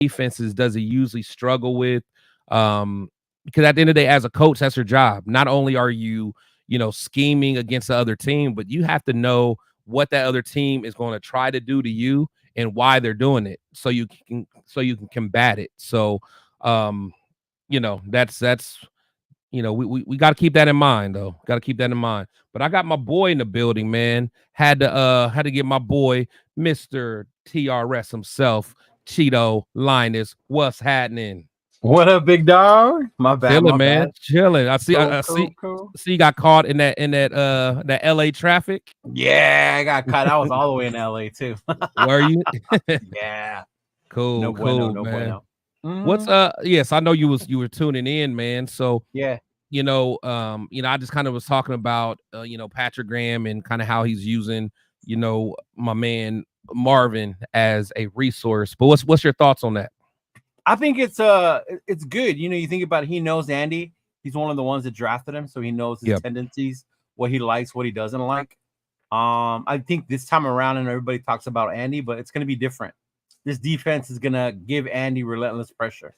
defenses does he usually struggle with? Because at the end of the day, as a coach, that's your job. Not only are you, scheming against the other team, but you have to know what that other team is going to try to do to you and why they're doing it, so you can combat it. So, that's we got to keep that in mind, though. Got to keep that in mind. But I got my boy in the building, man. Had to get my boy, Mr. TRS himself, Cheeto Linus. What's happening? What up, big dog? My bad, Chilling, my man. bad. Chilling. I see. I Cool, see. cool. See, you got caught in that LA traffic. Yeah, I got caught. I was all the way in LA too. Were you? Yeah. Cool, No bueno, cool, no man. bueno. What's Yes, I know you were tuning in, man. So Yeah. I just kind of was talking about Patrick Graham and kind of how he's using, my man Marvin as a resource. But what's your thoughts on that? I think it's good. You think about it, he knows Andy. He's one of the ones that drafted him, so he knows his tendencies, what he likes, what he doesn't like. I think this time around, and everybody talks about Andy, but it's going to be different. This defense is going to give Andy relentless pressure.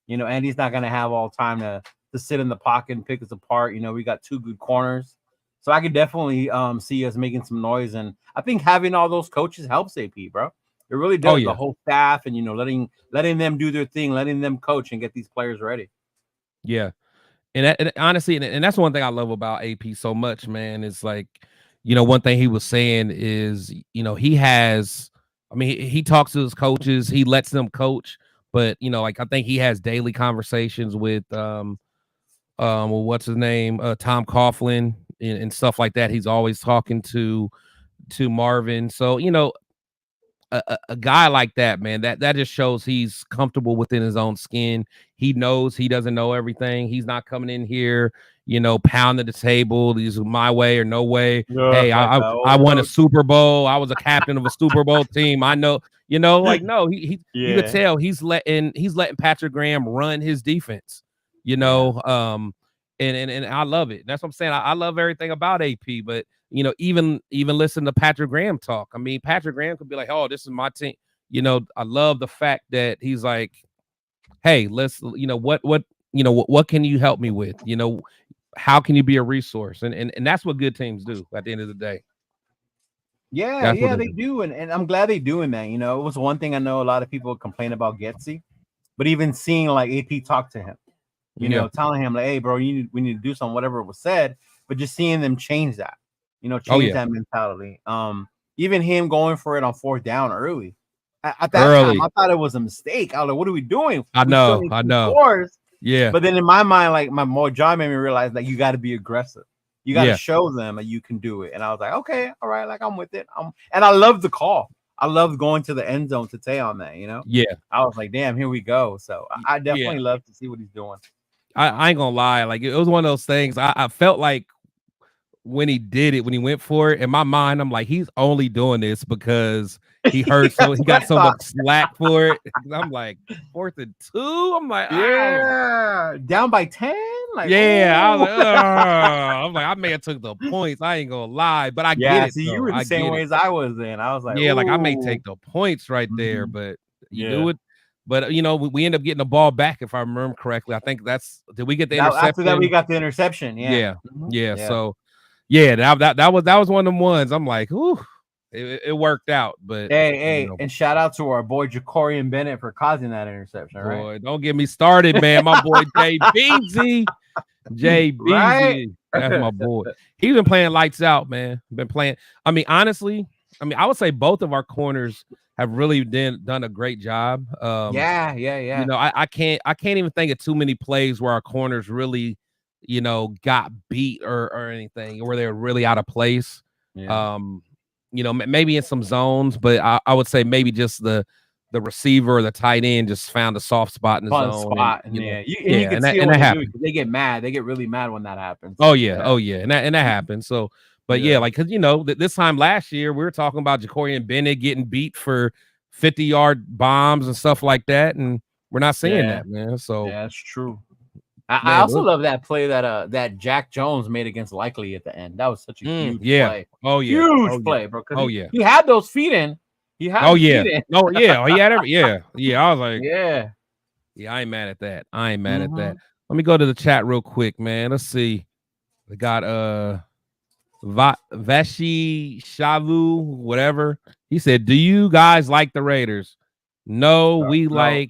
Andy's not going to have all time to sit in the pocket and pick us apart. We got two good corners. So I could definitely see us making some noise. And I think having all those coaches helps AP, bro. It really does. Oh, yeah. The whole staff and, letting them do their thing, letting them coach and get these players ready. Yeah. And honestly, and that's one thing I love about AP so much, man. Is like, one thing he was saying is, he talks to his coaches, he lets them coach, but I think he has daily conversations with what's his name, Tom Coughlin and stuff like that. He's always talking to Marvin. So a guy like that, man, that just shows he's comfortable within his own skin. He knows he doesn't know everything. He's not coming in here, pounding the table. These are my way or no way. Hey, I won a Super Bowl. I was a captain of a Super Bowl team. I know, no, you could tell he's letting Patrick Graham run his defense, and I love it. That's what I'm saying. I love everything about AP, but even listen to Patrick Graham talk. I mean, Patrick Graham could be like, "Oh, this is my team." I love the fact that he's like, "Hey, let's, what can you help me with? How can you be a resource?" And that's what good teams do at the end of the day. Yeah, they do, and I'm glad they're doing that. It was one thing I know a lot of people complain about Getsy, but even seeing like AP talk to him, telling him like, "Hey, bro, we need to do something," whatever was said, but just seeing them change that. Change that mentality. Even him going for it on fourth down early. At that time, I thought it was a mistake. I was like, what are we doing? I know. Scores. Yeah. But then in my mind, like my more job made me realize that you got to be aggressive. You got to show them that you can do it. And I was like, okay, all right, like I'm with it. And I love the call. I love going to the end zone to say on that, Yeah. I was like, damn, here we go. So I definitely love to see what he's doing. I ain't gonna lie. Like it was one of those things. I felt like when he did it, when he went for it, in my mind, I'm like, he's only doing this because he heard he got so much slack for it. I'm like, 4th and 2. I'm like, down by 10. Like, I was like, I'm like, I may have took the points. I ain't gonna lie, but I get it. See, you were the same way as I was then. I was like, like I may take the points right there, but you knew it. But we end up getting the ball back, if I remember correctly. I think did we get the interception? After that, we got the interception. Yeah. So. Yeah, that was one of them ones. I'm like, ooh, it worked out. But hey, and shout out to our boy Jacorian Bennett for causing that interception. Boy, don't get me started, man. My boy JBZ, that's my boy. He's been playing lights out, man. Been playing. I mean, honestly, I would say both of our corners have really done a great job. Yeah. I can't even think of too many plays where our corners really got beat or anything where they're really out of place. Maybe in some zones, but I would say maybe just the receiver or the tight end just found a soft spot in the zone. You can see what they do. They get mad. They get really mad when that happens. Oh yeah. And that happens. So, but because this time last year we were talking about Jacorian Bennett getting beat for 50-yard bombs and stuff like that, and we're not seeing that, man. So that's true. I also love that play that Jack Jones made against Likely at the end. That was such a huge play. Oh yeah, huge play, bro. He had those feet in. He had. Oh yeah. Oh yeah. Oh, he had every. Yeah. He had every. Yeah. Yeah. I was like, Yeah. I ain't mad at that. I ain't mad at that. Let me go to the chat real quick, man. Let's see. We got Vashi Shavu, whatever. He said, "Do you guys like the Raiders?" No, we love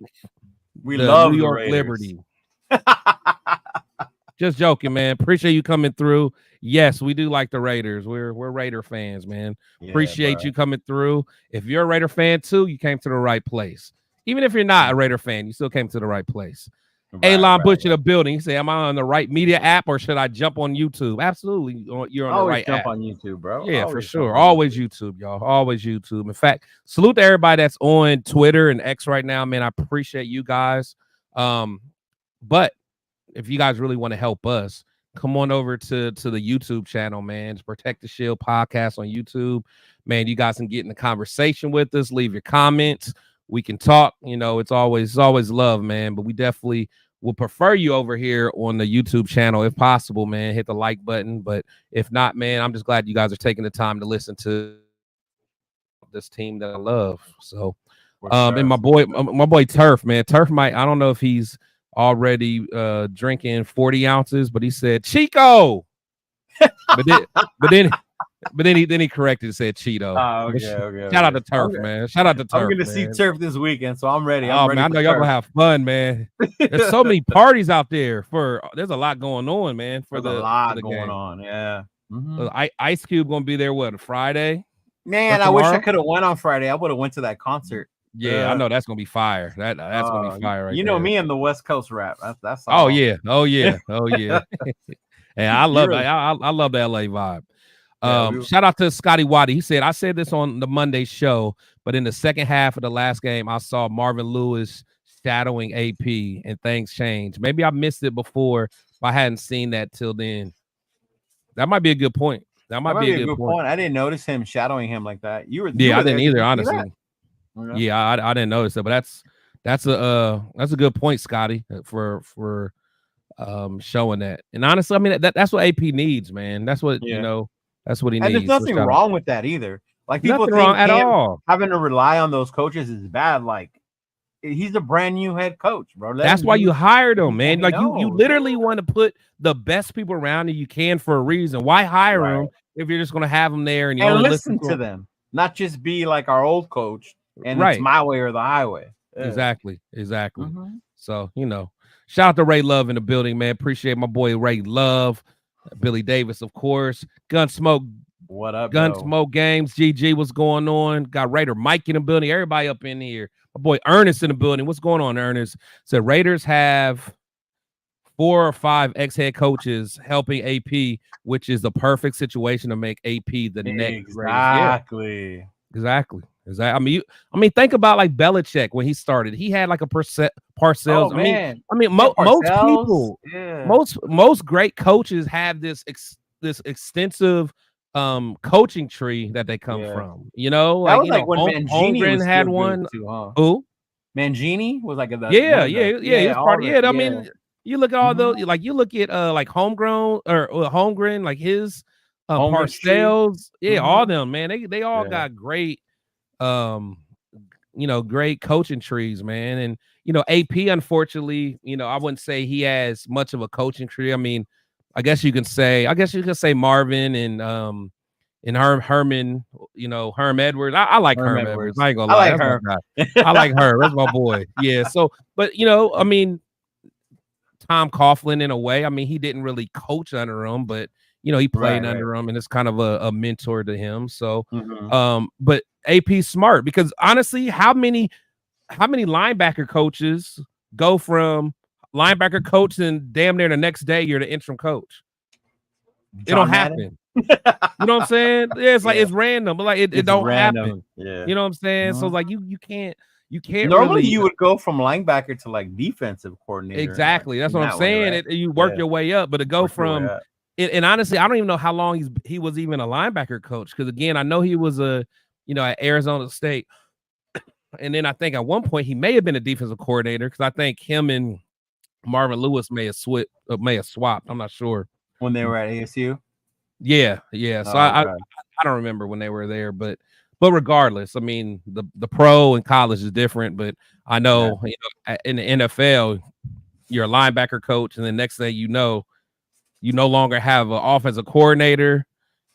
the New the York Raiders. Liberty. Just joking, man. Appreciate you coming through. Yes, we do like the Raiders. We're Raider fans, man. Appreciate you coming through. If you're a Raider fan too, you came to the right place. Even if you're not a Raider fan, you still came to the right place. Elon Bush in the building. He said, "Am I on the right media app or should I jump on YouTube?" Absolutely, you're on the right jump app. on YouTube, bro. Yeah, for sure. Always YouTube, y'all. Always YouTube. In fact, salute to everybody that's on Twitter and X right now, man. I appreciate you guys. But if you guys really want to help us, come on over to the YouTube channel, man. It's Protect the Shield podcast on YouTube. Man, you guys can get in the conversation with us, leave your comments. We can talk. You know, it's always love, man. But we definitely will prefer you over here on the YouTube channel if possible, man. Hit the like button. But if not, man, I'm just glad you guys are taking the time to listen to this team that I love. So, and my boy Turf, man. Turf might, I don't know if he's already drinking 40 ounces, but he said Chico. But then he corrected and said Cheeto. Okay. Shout out to Turf, man. Shout out to Turf. I'm gonna see Turf this weekend, so I'm ready. Man, I know y'all gonna have fun, man. There's so many parties out there. There's a lot going on, man. There's a lot going on. Yeah. Ice Cube gonna be there. What, Friday? Man, I wish I could have went on Friday. I would have went to that concert. Yeah, I know that's gonna be fire. That's gonna be fire, right? You know me and the West Coast rap. That's all. Oh yeah. And I love I love the LA vibe. Shout out to Scotty Waddy. He said, "I said this on the Monday show, but in the second half of the last game, I saw Marvin Lewis shadowing AP, and things changed. Maybe I missed it before, but I hadn't seen that till then." That might be a good point. That might be a good point. I didn't notice him shadowing him like that. I didn't either, honestly. Yeah, I didn't notice it, but that's a good point, Scotty, for showing that. And honestly, I mean that's what AP needs, man. That's what you know. That's what he needs. There's nothing wrong with that either. Like people think wrong at all. Having to rely on those coaches is bad. Like he's a brand new head coach, bro. That's why you hired him, man. Like you literally want to put the best people around you can for a reason. Why hire him if you're just going to have them there and you only listen to them, not just be like our old coach and it's my way or the highway. Yeah. Exactly. So shout out to Ray Love in the building, man. Appreciate my boy Ray Love. Billy Davis, of course. Gunsmoke. What up, Gunsmoke Games. GG, what's going on? Got Raider Mike in the building. Everybody up in here. My boy Ernest in the building. What's going on, Ernest? Said Raiders have 4 or 5 ex-head coaches helping AP, which is the perfect situation to make AP the next. Exactly. I mean, think about like Belichick when he started. He had like a Parcells. Most people, most great coaches have this extensive coaching tree that they come from. You know, that was like when Mangini had one. Too, huh? Who? Mangini was like he was part of it. I mean, you look at all those, like you look at like Homegrown or Holmgren, like his Parcells, all them, man. They all got great. Great coaching trees, man. And AP, unfortunately, I wouldn't say he has much of a coaching tree. I mean, I guess you can say Marvin and Herman, Herm Edwards. I like Herm Edwards. I ain't gonna lie. I like Herm. That's my boy. Yeah. So, but I mean, Tom Coughlin in a way. I mean, he didn't really coach under him, but he played under him and it's kind of a mentor to him. So, but AP smart because honestly, how many linebacker coaches go from linebacker coach and damn near the next day you're the interim coach? It don't happen. You know what I'm saying? Yeah, it's like it's random, but like it don't happen. Yeah. You know what I'm saying? So like you can't normally you would go from linebacker to like defensive coordinator. Exactly. That's what I'm saying. You work your way up, but to go from and honestly, I don't even know how long he was even a linebacker coach. Because again, I know he was at Arizona State. And then I think at one point he may have been a defensive coordinator because I think him and Marvin Lewis may have swapped. I'm not sure. When they were at ASU? Yeah. So I don't remember when they were there, but But regardless, I mean, the pro and college is different. But I know, in the NFL, you're a linebacker coach, and the next thing you know, you no longer have an offensive coordinator.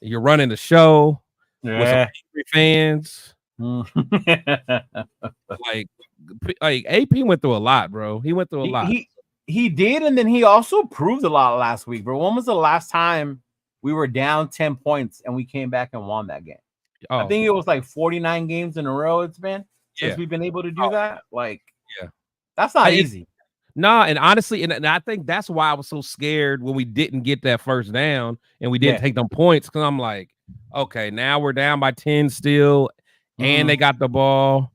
You're running the show with some angry fans. like AP went through a lot, bro. He went through a lot. He did, and then he also proved a lot last week, bro. When was the last time we were down 10 points and we came back and won that game? I think it was like 49 games in a row it's been since we've been able to do that. Like, that's not easy. Nah, and honestly, and I think that's why I was so scared when we didn't get that first down and we didn't take them points, because I'm like, okay, now we're down by 10 still, and they got the ball,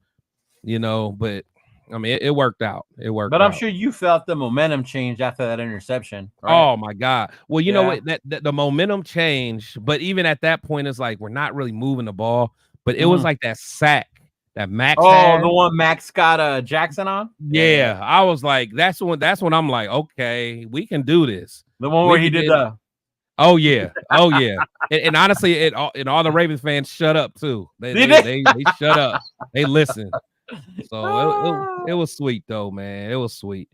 but I mean, it worked out. It worked But I'm out. sure you felt the momentum change after that interception. Right? Oh my God. Well, you know what? That the momentum changed, but even at that point, it's like we're not really moving the ball. But it was like that sack that Max had. The one Max got Jackson on? Yeah. I was like, that's when I'm like, okay, we can do this. The one where he did the Oh yeah. And honestly, and all the Ravens fans shut up too. They shut up. They listened. So it was sweet though, man. It was sweet.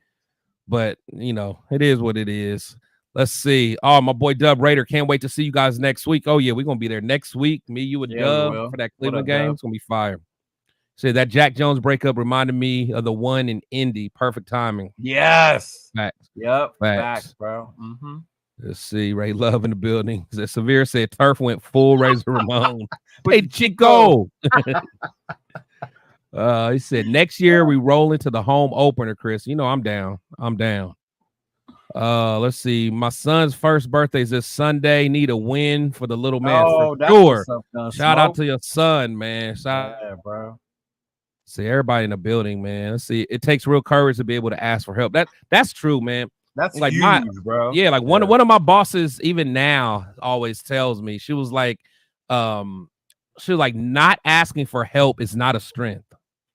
But it is what it is. Let's see. Oh, my boy Dub Raider. Can't wait to see you guys next week. Oh, yeah, we're gonna be there next week. Me, you, and Dub for that Cleveland game. It's gonna be fire. Said that Jack Jones breakup reminded me of the one in Indy. Perfect timing. Yes. Facts. Yep. Facts, bro. Let's see. Ray Love in the building. Severe said Turf went full Razor Ramon. Hey, Chico. He said next year we roll into the home opener, Chris. I'm down. Let's see. My son's first birthday is this Sunday. Need a win for the little man for sure. Shout out to your son, man. Bro. See everybody in the building, man. Let's see. It takes real courage to be able to ask for help. That's true, man. That's like huge, bro. Yeah, like one of my bosses even now always tells me, she was like, not asking for help is not a strength.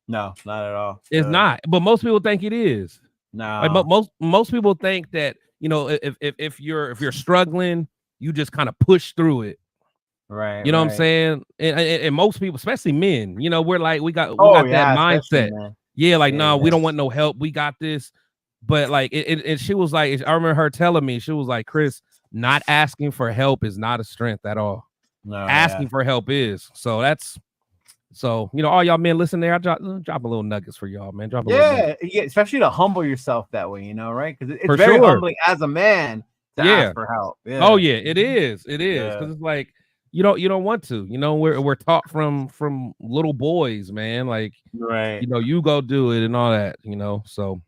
No, not at all. It's not, but most people think it is. No, but most people think that if you're struggling, you just kind of push through it. Right. You know what I'm saying? And most people, especially men, we're like we got that mindset. Yeah, like no, we don't want no help. We got this. But like and she was like, I remember her telling me, she was like, Chris, not asking for help is not a strength at all. No, asking for help is. So that's. So, all y'all men listen there, I drop a little nuggets for y'all, man. Especially to humble yourself that way, right? Because it's very humbling as a man to ask for help. Yeah. Oh, yeah, it is. It is. Because it's like, you don't want to. We're taught from little boys, man. Like, right. You go do it and all that, So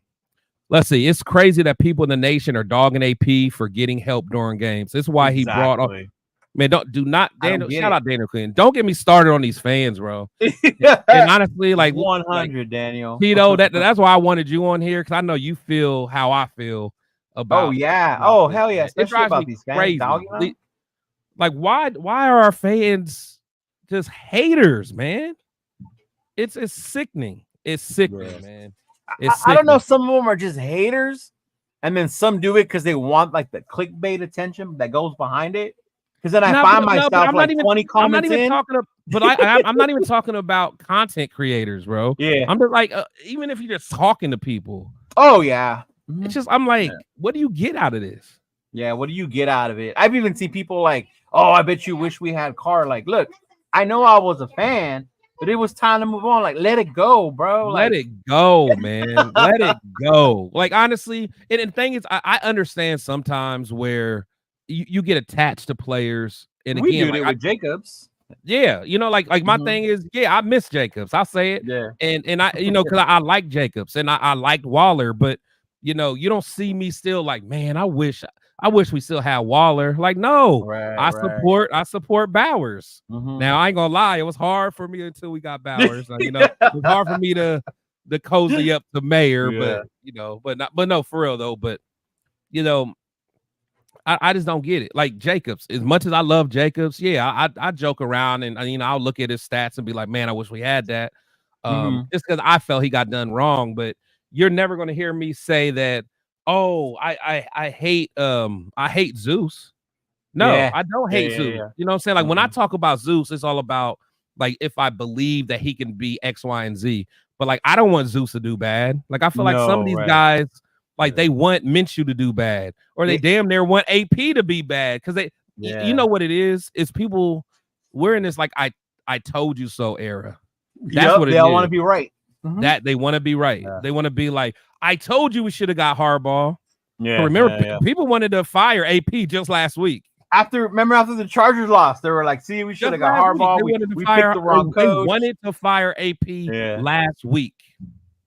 let's see. It's crazy that people in the nation are dogging AP for getting help during games. This is why he brought up. Man, Daniel. Shout out Daniel Quinn. Don't get me started on these fans, bro. And honestly, like 100, Daniel. Tito, that's why I wanted you on here, because I know you feel how I feel about. Oh yeah. Oh hell yeah. Especially about these fans. Like why are our fans just haters, man? It's sickening. It's sickening, man. I don't know. Some of them are just haters, and then some do it because they want like the clickbait attention that goes behind it. Because then I find myself like 20 comments in. I'm not even talking about content creators, bro. Yeah. I'm just like, even if you're just talking to people. Oh, yeah. It's just, I'm like, what do you get out of this? Yeah, what do you get out of it? I've even seen people like, oh, I bet you wish we had Carr. Like, look, I know I was a fan, but it was time to move on. Like, let it go, bro. Let it go, man. Let it go. Like, honestly, and the thing is, I understand sometimes where you get attached to players, and we do it with Jacobs. Yeah, like my thing is, I miss Jacobs. I'll say it. Yeah, and I, because I like Jacobs and I liked Waller, but you don't see me still like, man, I wish we still had Waller. Like, no, I support Bowers. Now I ain't gonna lie, it was hard for me until we got Bowers. It was hard for me to cozy up to Mayer, but no, for real though, but I just don't get it. Like Jacobs, as much as I love Jacobs, I joke around and I'll look at his stats and be like, man, I wish we had that. Just because I felt he got done wrong. But you're never going to hear me say that. Oh, I hate Zeus. No, I don't hate Zeus. You know what I'm saying? Like when I talk about Zeus, it's all about like if I believe that he can be X, Y, and Z. But like I don't want Zeus to do bad. Like I feel like some of these guys, like they want Minshew to do bad, or they damn near want AP to be bad because they, you know what it is? It's people. We're in this like I told you so era. That's what it is. They all want to be right. That they want to be right. Yeah. They want to be like, I told you we should have got Harbaugh. Yeah. Remember, people wanted to fire AP just last week. After the Chargers lost, they were like, "See, we should have got Harbaugh. We picked the wrong coach." They wanted to fire AP last week.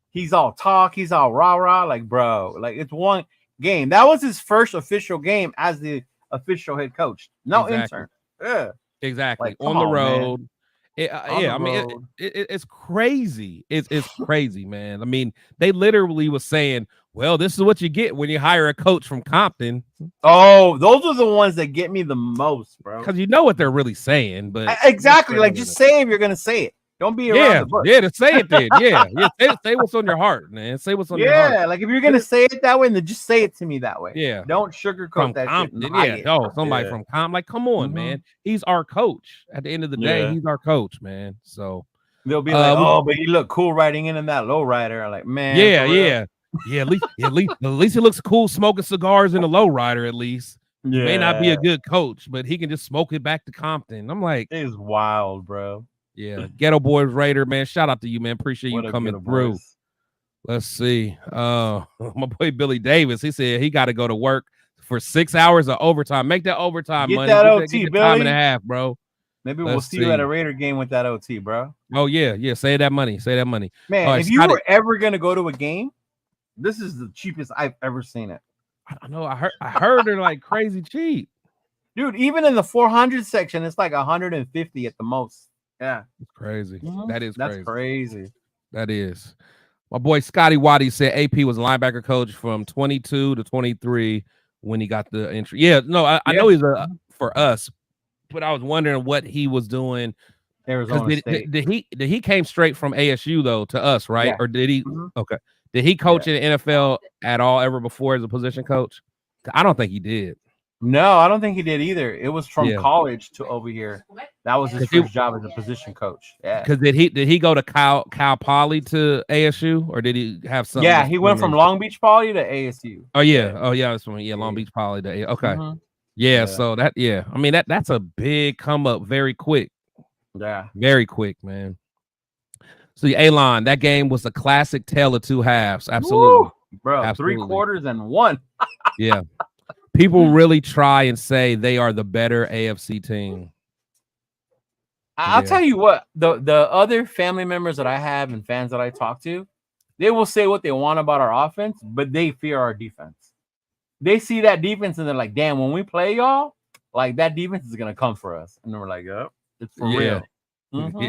He's all talk. He's all rah. Like, bro, like it's one game. That was his first official game as the official head coach. No intern. Yeah. Exactly. Like, on the road. I mean, it's crazy. It's crazy, man. I mean, they literally was saying, well, this is what you get when you hire a coach from Compton. Oh, those are the ones that get me the most, bro. Because you know what they're really saying, but exactly. Like, just say if you're gonna say it. Don't be around the bush. Yeah, to say it then. Say what's on your heart, man. Say what's on your heart. Yeah, like if you're gonna say it that way, then just say it to me that way. Yeah. Don't sugarcoat from that Compton, shit. Somebody from Compton. Like, come on, man. He's our coach. At the end of the day, he's our coach, man. So they'll be like, oh, but he looked cool riding in that low rider. I'm like, man. Yeah. At least he looks cool smoking cigars in a low rider. At least. Yeah. May not be a good coach, but he can just smoke it back to Compton. I'm like, it's wild, bro. Yeah, Ghetto Boys Raider, man. Shout out to you, man. Appreciate you coming through. Boys. Let's see. My boy Billy Davis, he said he got to go to work for 6 hours of overtime. Make that overtime get money. That OT, get Billy. Time and a half, bro. Maybe we'll see you at a Raider game with that OT, bro. Oh, yeah. Save that money. Man, if you were ever going to go to a game, this is the cheapest I've ever seen it. I know. I heard they're like crazy cheap. Dude, even in the 400 section, it's like 150 at the most. Yeah, it's crazy. That's crazy. That is. My boy Scotty Waddy said AP was a linebacker coach from 22 to 23 when he got the entry. Yeah, no, I know he's for us, but I was wondering what he was doing. Arizona State. Did he came straight from ASU though to us, right? Yeah. Or did he? Okay. Did he coach in the NFL at all ever before as a position coach? I don't think he did. No, I don't think he did either. It was from college to over here. That was his first job as a position coach. Yeah. Because did he go to Cal Poly to ASU or did he have something? Yeah, he went from Long Beach Poly to ASU. Oh yeah, that's from Long Beach Poly to okay. Yeah, so that I mean that's a big come up very quick. Yeah, very quick, man. So Alon, that game was a classic tale of two halves. Absolutely, woo, bro. Absolutely. 3 quarters and 1. Yeah. People really try and say they are the better AFC team. I'll tell you what, the other family members that I have and fans that I talk to, they will say what they want about our offense, but they fear our defense. They see that defense and they're like, damn, when we play y'all, like that defense is going to come for us. And then we're like, oh, it's for real. Yeah.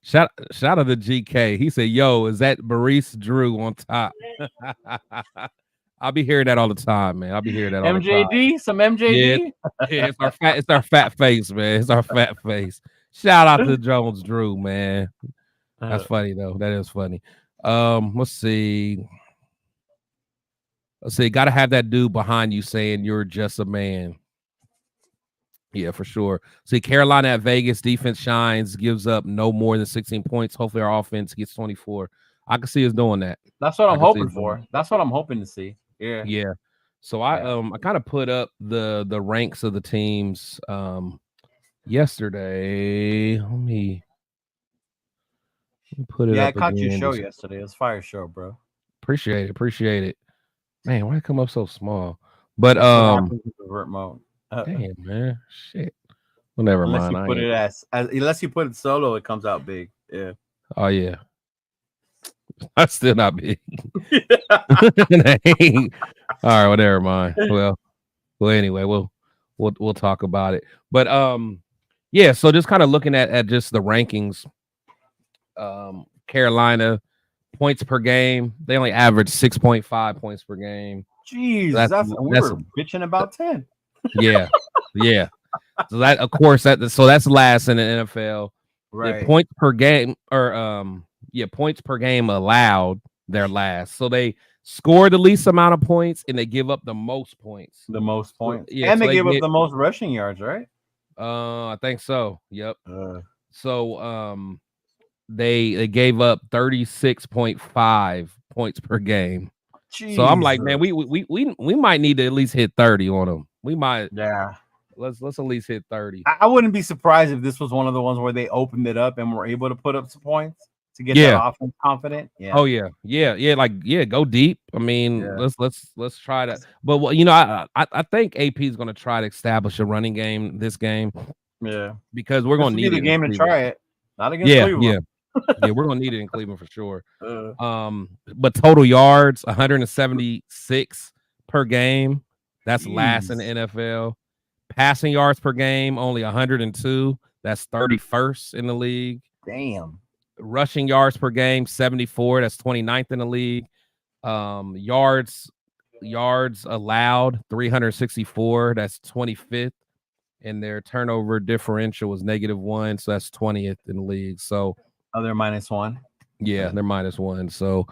Shout out to GK. He said, yo, is that Maurice Drew on top? I'll be hearing that all the time, man. I'll be hearing that all the time. Some MJD? Yeah, it's our fat face, man. It's our fat face. Shout out to Jones Drew, man. That's funny, though. That is funny. Let's see. Got to have that dude behind you saying you're just a man. Yeah, for sure. See, Carolina at Vegas, defense shines, gives up no more than 16 points. Hopefully our offense gets 24. I can see us doing that. That's what I'm hoping for. That's what I'm hoping to see. Yeah. So I kind of put up the ranks of the teams yesterday. Let me put it up. Yeah, I caught your show yesterday. It was fire show, bro. Appreciate it. Man, why it come up so small? But revert mode. Damn, man. Shit. Well, never mind. You put it unless you put it solo, it comes out big. Yeah. Oh yeah. That's still not big. All right, well, never mind. Well, anyway, we'll talk about it. But yeah, so just kind of looking at just the rankings. Carolina points per game, they only average 6.5 points per game. Jeez, we were bitching about 10. Yeah. So that, of course, that's last in the NFL. Right. The points per game points per game allowed, they're last. So they score the least amount of points and they give up the most points. The most points. Yeah, and so they give up the most rushing yards, right? I think so. Yep. So they gave up 36.5 points per game. So I'm like, man, we might need to at least hit 30 on them. We might. Yeah. Let's at least hit 30. I wouldn't be surprised if this was one of the ones where they opened it up and were able to put up some points to get that offense confident. Yeah. Oh yeah. Like go deep. I mean, let's try that. But I think AP is going to try to establish a running game this game. Yeah, because we're going to need the game to try it. Not against Cleveland. Yeah, we're going to need it in Cleveland for sure. But total yards 176 per game. That's last in the NFL. Passing yards per game only 102. That's 31st in the league. Damn. Rushing yards per game 74. That's 29th in the league. Yards allowed 364. That's 25th. And their turnover differential was -1, so that's 20th in the league. So they're -1. Yeah, they're -1. So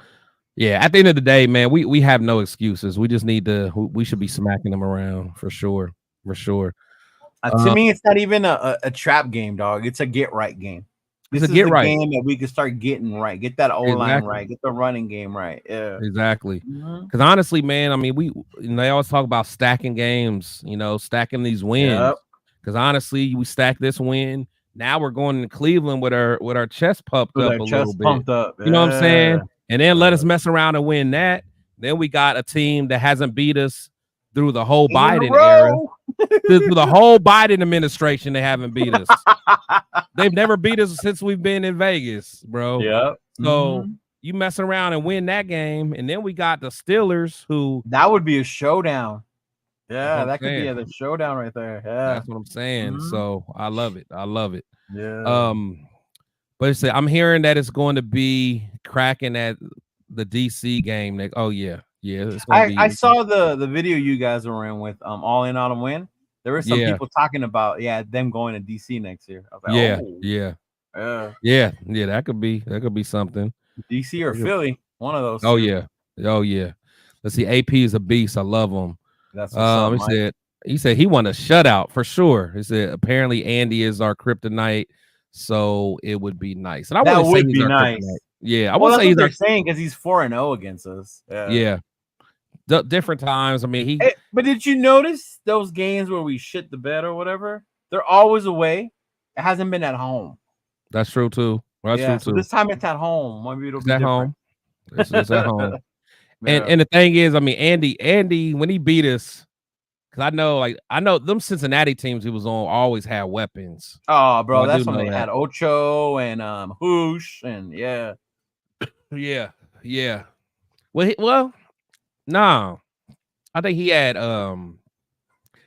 yeah, at the end of the day, man, we have no excuses. We just need to. We should be smacking them around for sure. To me, it's not even a trap game, dog. It's a get right game. This is a game that we can start getting right. Get that O-line right. Get the running game right. Yeah, exactly. Because honestly, man, I mean, they always talk about stacking games. Stacking these wins. Because honestly, we stack this win. Now we're going to Cleveland with our chest pumped up a little bit. Pumped up. You know what I'm saying? And then let us mess around and win that. Then we got a team that hasn't beat us through the whole Biden era. Through the whole Biden administration, they haven't beat us. They've never beat us since we've been in Vegas, bro. Yeah. So you mess around and win that game, and then we got the Steelers, who that would be a showdown. Yeah, that could be the showdown right there. Yeah, that's what I'm saying. So I love it. Yeah. But I'm hearing that it's going to be cracking at the DC game. Oh yeah. I saw the video you guys were in with All In on a Win. There were some people talking about them going to DC next year. I was like, yeah. That could be something. DC or Philly, one of those. Oh yeah. Let's see. AP is a beast. I love him. That's what's up, he said he won a shutout for sure. He said apparently Andy is our kryptonite, so it would be nice. And that would be nice. Kryptonite. Yeah, I would say they're saying because he's 4-0 against us. Yeah. Different times. I mean, but did you notice those games where we shit the bed or whatever? They're always away. It hasn't been at home. That's true too. So this time it's at home. Maybe it'll be at home. It's at home. And the thing is, I mean, Andy, when he beat us, because I know them Cincinnati teams he was on always had weapons. Oh, bro, that's when they had Ocho and Hoosh and yeah. Well, no, I think he had I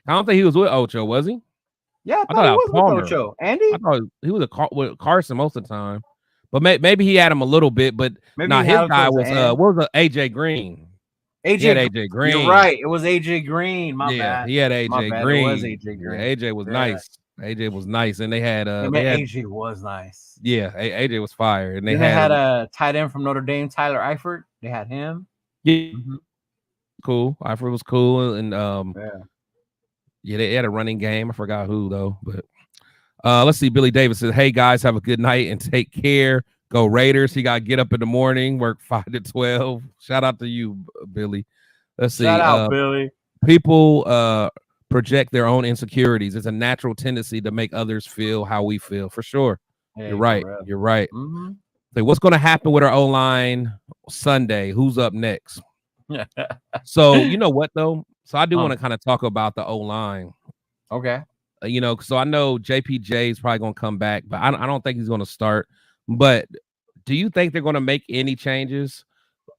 don't think he was with Ocho, was he? Yeah, I thought he was with Ocho. Andy? I thought he was with Carson most of the time. But maybe he had him a little bit, but his guy was what was AJ Green? AJ Green. You're right. It was AJ Green. My bad. He had AJ Green. It was AJ Green. AJ was nice. AJ was nice, and they had AJ was nice. Yeah, AJ was fire, and they had a tight end from Notre Dame, Tyler Eifert. They had him. Yeah, cool. Eifert was cool, and they had a running game. I forgot who though, but. Let's see. Billy Davis says, "Hey guys, have a good night and take care. Go Raiders." He got to get up in the morning, work 5 to 12. Shout out to you, Billy. Let's see. Shout out, Billy. People project their own insecurities. It's a natural tendency to make others feel how we feel. For sure. Hey, you're right. You're right. So what's going to happen with our O-line Sunday? Who's up next? So you know what though? So I do want to kind of talk about the O-line. Okay. So I know JPJ is probably going to come back, but I don't think he's going to start. But do you think they're going to make any changes?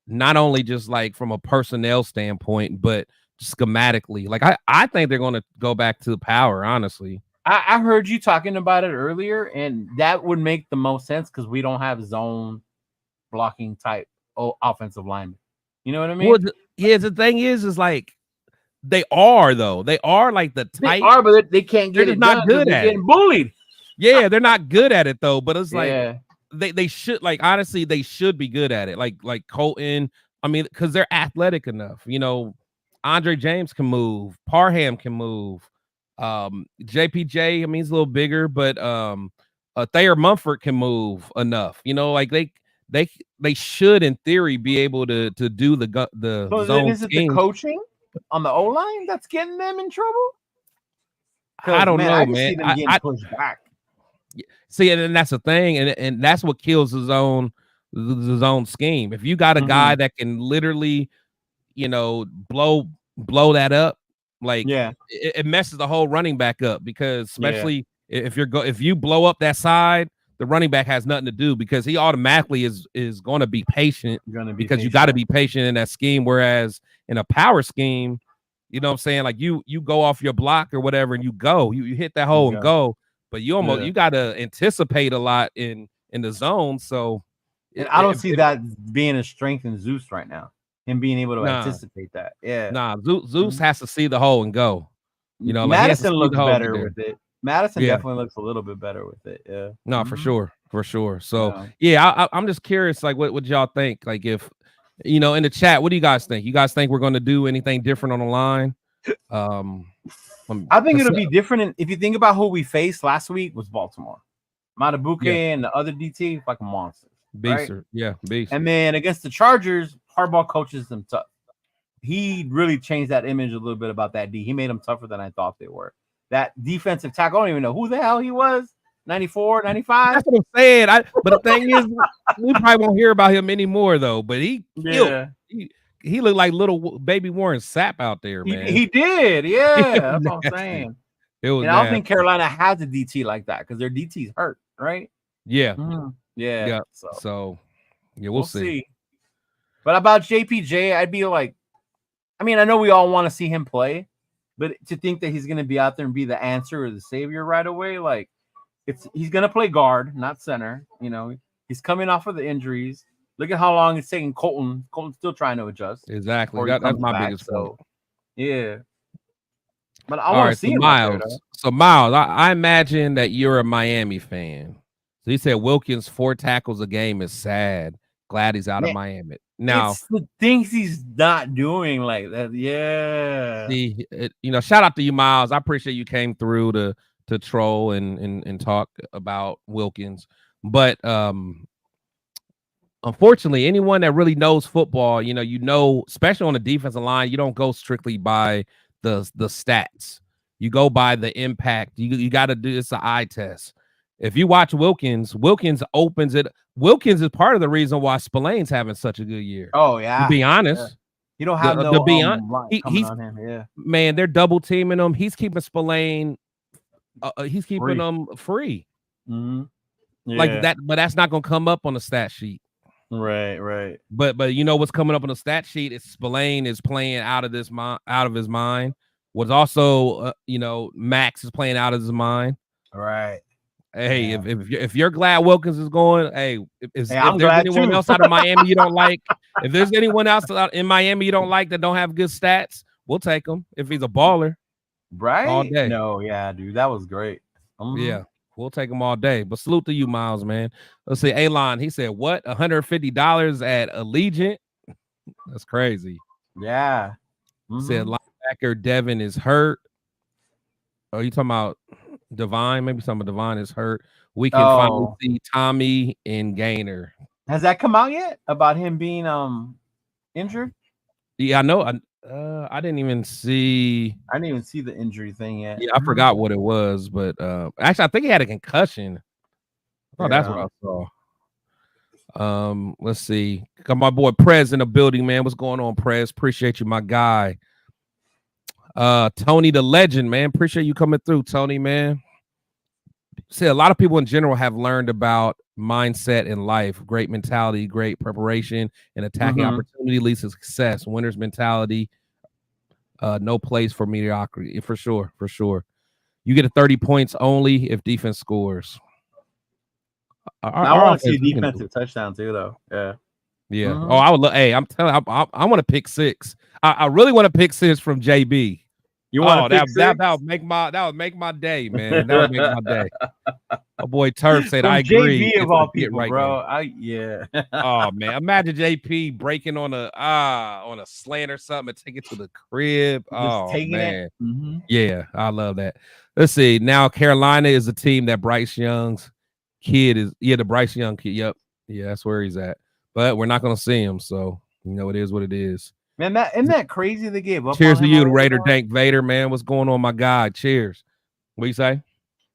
Not only just like from a personnel standpoint, but schematically. Like I think they're going to go back to power, honestly. I heard you talking about it earlier, and that would make the most sense because we don't have zone blocking type offensive linemen. You know what I mean? Well, the thing is like, they are though. They are like the tight. They are, but they can't get it. Not good at getting bullied. Yeah, they're not good at it though. But it's like they should. Like honestly, they should be good at it. Like Colton. I mean, because they're athletic enough. Andre James can move. Parham can move. JPJ. I mean, he's a little bigger, but Thayer Mumford can move enough. You know, like they should in theory be able to do the So then zone is it the schemes. coaching on the O line that's getting them in trouble? I don't know, I can man. see them getting pushed back. See, and that's the thing, and that's what kills the zone scheme. If you got a guy that can literally, you know, blow that up, like it messes the whole running back up, because especially if you blow up that side, the running back has nothing to do, because he automatically is going to be patient, because you got to be patient in that scheme. Whereas in a power scheme, you know what I'm saying, like you go off your block or whatever and you hit that hole and go. But you got to anticipate a lot in the zone. So, and I don't see that being a strength in Zeus right now. Him being able to anticipate that. Zeus has to see the hole and go. You know, like Madison looks better with it. Madison definitely looks a little bit better with it. Yeah. No, for sure. So I'm just curious, like what y'all think? Like, if you know, in the chat, what do you guys think? You guys think we're going to do anything different on the line? I think it'll be different. If you think about who we faced last week, was Baltimore. Matabuke and the other DT, fucking monsters. Beast. And then against the Chargers, Harbaugh coaches them tough. He really changed that image a little bit about that D. He made them tougher than I thought they were. That defensive tackle, I don't even know who the hell he was. 94, 95. That's what I'm saying. But the thing is, we probably won't hear about him anymore, though. But he looked like little baby Warren Sapp out there, man. He did. Yeah, that's what I'm saying. I don't think Carolina has a DT like that, because their DT's hurt, right? Yeah. Yeah. So we'll see. But about JPJ, I'd be like, I mean, I know we all want to see him play, but to think that he's going to be out there and be the answer or the savior right away, like, he's going to play guard, not center. You know, he's coming off of the injuries. Look at how long it's taking Colton. Colton's still trying to adjust. Exactly. That's my biggest point. Yeah. But I want to see him Miles. So Miles, I imagine that you're a Miami fan. So he said Wilkins 4 tackles a game is sad. Glad he's out of Miami. Now, it's the things he's not doing like that. Yeah. Shout out to you, Miles. I appreciate you came through to troll and talk about Wilkins. But unfortunately, anyone that really knows football, especially on the defensive line, you don't go strictly by the stats. You go by the impact. You got to do this an eye test. If you watch Wilkins opens it. Wilkins is part of the reason why Spillane's having such a good year. Oh yeah. To be honest, you don't have no. To be honest, he's on him. Yeah. Man, they're double teaming him. He's keeping Spillane. He's keeping them free. Like that, but that's not going to come up on the stat sheet. Right. But you know what's coming up on the stat sheet is Spillane is playing out of his mind. Was also Max is playing out of his mind. Right. Hey, if you're glad Wilkins is going, if there's anyone else out of Miami you don't like, if there's anyone else out in Miami you don't like that don't have good stats, we'll take him if he's a baller. Right. All day. No, yeah, dude, that was great. Yeah. We'll take them all day. But salute to you, Miles, man. Let's see. Alon, he said, what? $150 at Allegiant? That's crazy. Yeah. Said linebacker Devin is hurt. Oh, you talking about Divine? Maybe some of Divine is hurt. We can finally see Tommy and Gainer. Has that come out yet about him being injured? Yeah, I know. I didn't even see the injury thing yet. Yeah, I forgot what it was, but actually I think he had a concussion. Oh, that's what I saw. Let's see. Got my boy Prez in the building, man. What's going on, Prez? Appreciate you, my guy. Tony the legend, man. Appreciate you coming through, Tony, man. See, a lot of people in general have learned about mindset in life. Great mentality, great preparation, and attacking opportunity leads to success. Winner's mentality, no place for mediocrity. For sure. You get a 30 points only if defense scores. I want to see a defensive touchdown too, though. Yeah. Oh, I would. I'm telling you, I want to pick 6. I really want to pick 6 from JB. You want that would make my day, man. That would make my day. My boy Turf said, "I agree." JB of all people, right, bro. Oh man, imagine JP breaking on a slant or something and take it to the crib. Man. Yeah, I love that. Let's see. Now Carolina is a team that Bryce Young's kid is the Bryce Young kid. Yep. Yeah, that's where he's at. But we're not gonna see him, so it is what it is. Man, isn't that crazy they gave up? Cheers on to him you, already, Raider though? Dank Vader, man. What's going on, my guy? Cheers. What you say?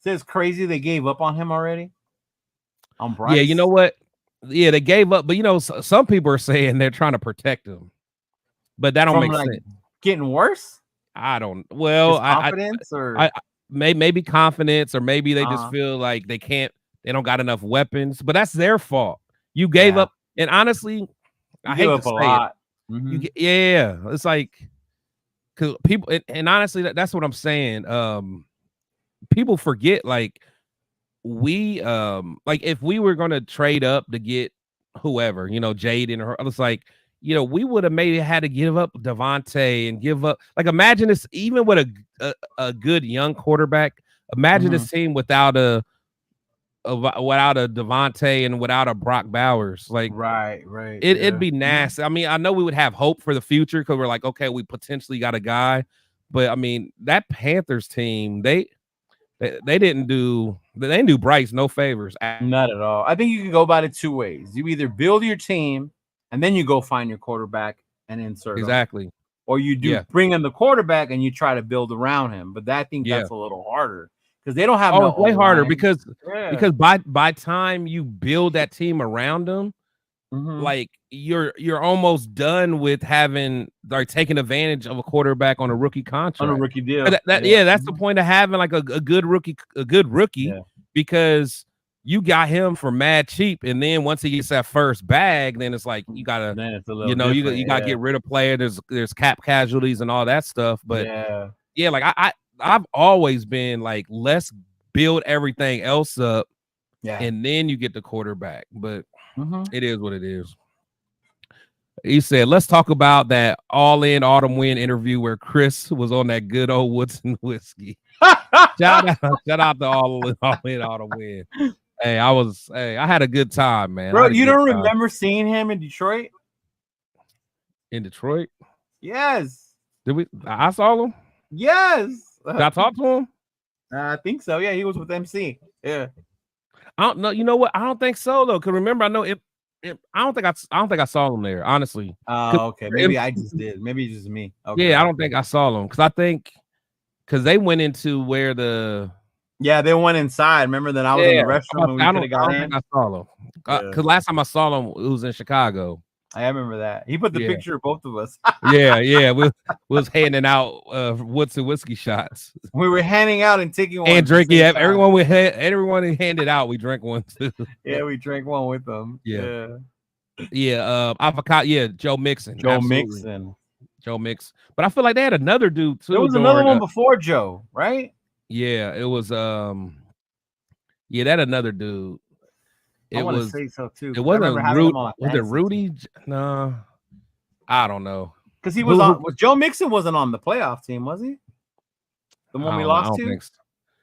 It's crazy they gave up on him already. On Bryce. Yeah, you know what? Yeah, they gave up, but some people are saying they're trying to protect him, but that don't make sense. Getting worse. I don't. Well, confidence or maybe confidence, or maybe they just feel like they don't got enough weapons. But that's their fault. You gave up, and honestly, I hate to say a lot. It's like because people, and honestly, that's what I'm saying. People forget like we like if we were gonna trade up to get whoever, Jaden or it's like. We would have maybe had to give up Devontae and give up. Like, imagine this, even with a good young quarterback. Imagine this team without a Devontae and without a Brock Bowers. Like, right. It'd be nasty. I mean, I know we would have hope for the future because we're like, okay, we potentially got a guy, but I mean, that Panthers team, they didn't do Bryce no favors. Not at all. I think you can go about it two ways. You either build your team. And then you go find your quarterback and insert exactly, him. Or you do bring in the quarterback and you try to build around him. But I think that's a little harder because they don't have way harder because by time you build that team around them, like you're almost done with having taking advantage of a quarterback on a rookie contract on a rookie deal. That's the point of having like a good rookie because. You got him for mad cheap, and then once he gets that first bag, then it's like you gotta, you gotta get rid of players. There's cap casualties and all that stuff. But like I've always been like, let's build everything else up, and then you get the quarterback. But it is what it is. He said, let's talk about that all-in autumn win interview where Chris was on that good old Woodson whiskey. shout out to all-in autumn win. Hey, I had a good time, man. Bro, you don't remember seeing him in Detroit? In Detroit? Yes. I saw him? Yes. Did I talk to him? I think so. Yeah, he was with MC. Yeah. I don't know. You know what? I don't think so though. Cause remember, I know I don't think I saw him there, honestly. Oh, okay. Maybe I just did. Maybe it's just me. Okay. Yeah, I don't think I saw them because they went into where they went inside. Remember that I was in the restroom and we could have got in? I don't think I saw them. Because last time I saw him, it was in Chicago. I remember that. He put the picture of both of us. We was handing out Woodson whiskey shots. We were handing out and taking one. And drinking. Everyone handed out. We drank one too. Yeah, we drank one with them. Avocado. Yeah, Joe Mixon. Joe Mixon. But I feel like they had another dude too. There was another one before Joe, right? Yeah, it was that another dude. I want to say so too. It wasn't Rudy. Was it Rudy? No, I don't know. Because he was on. Joe Mixon wasn't on the playoff team, was he? The one we lost to.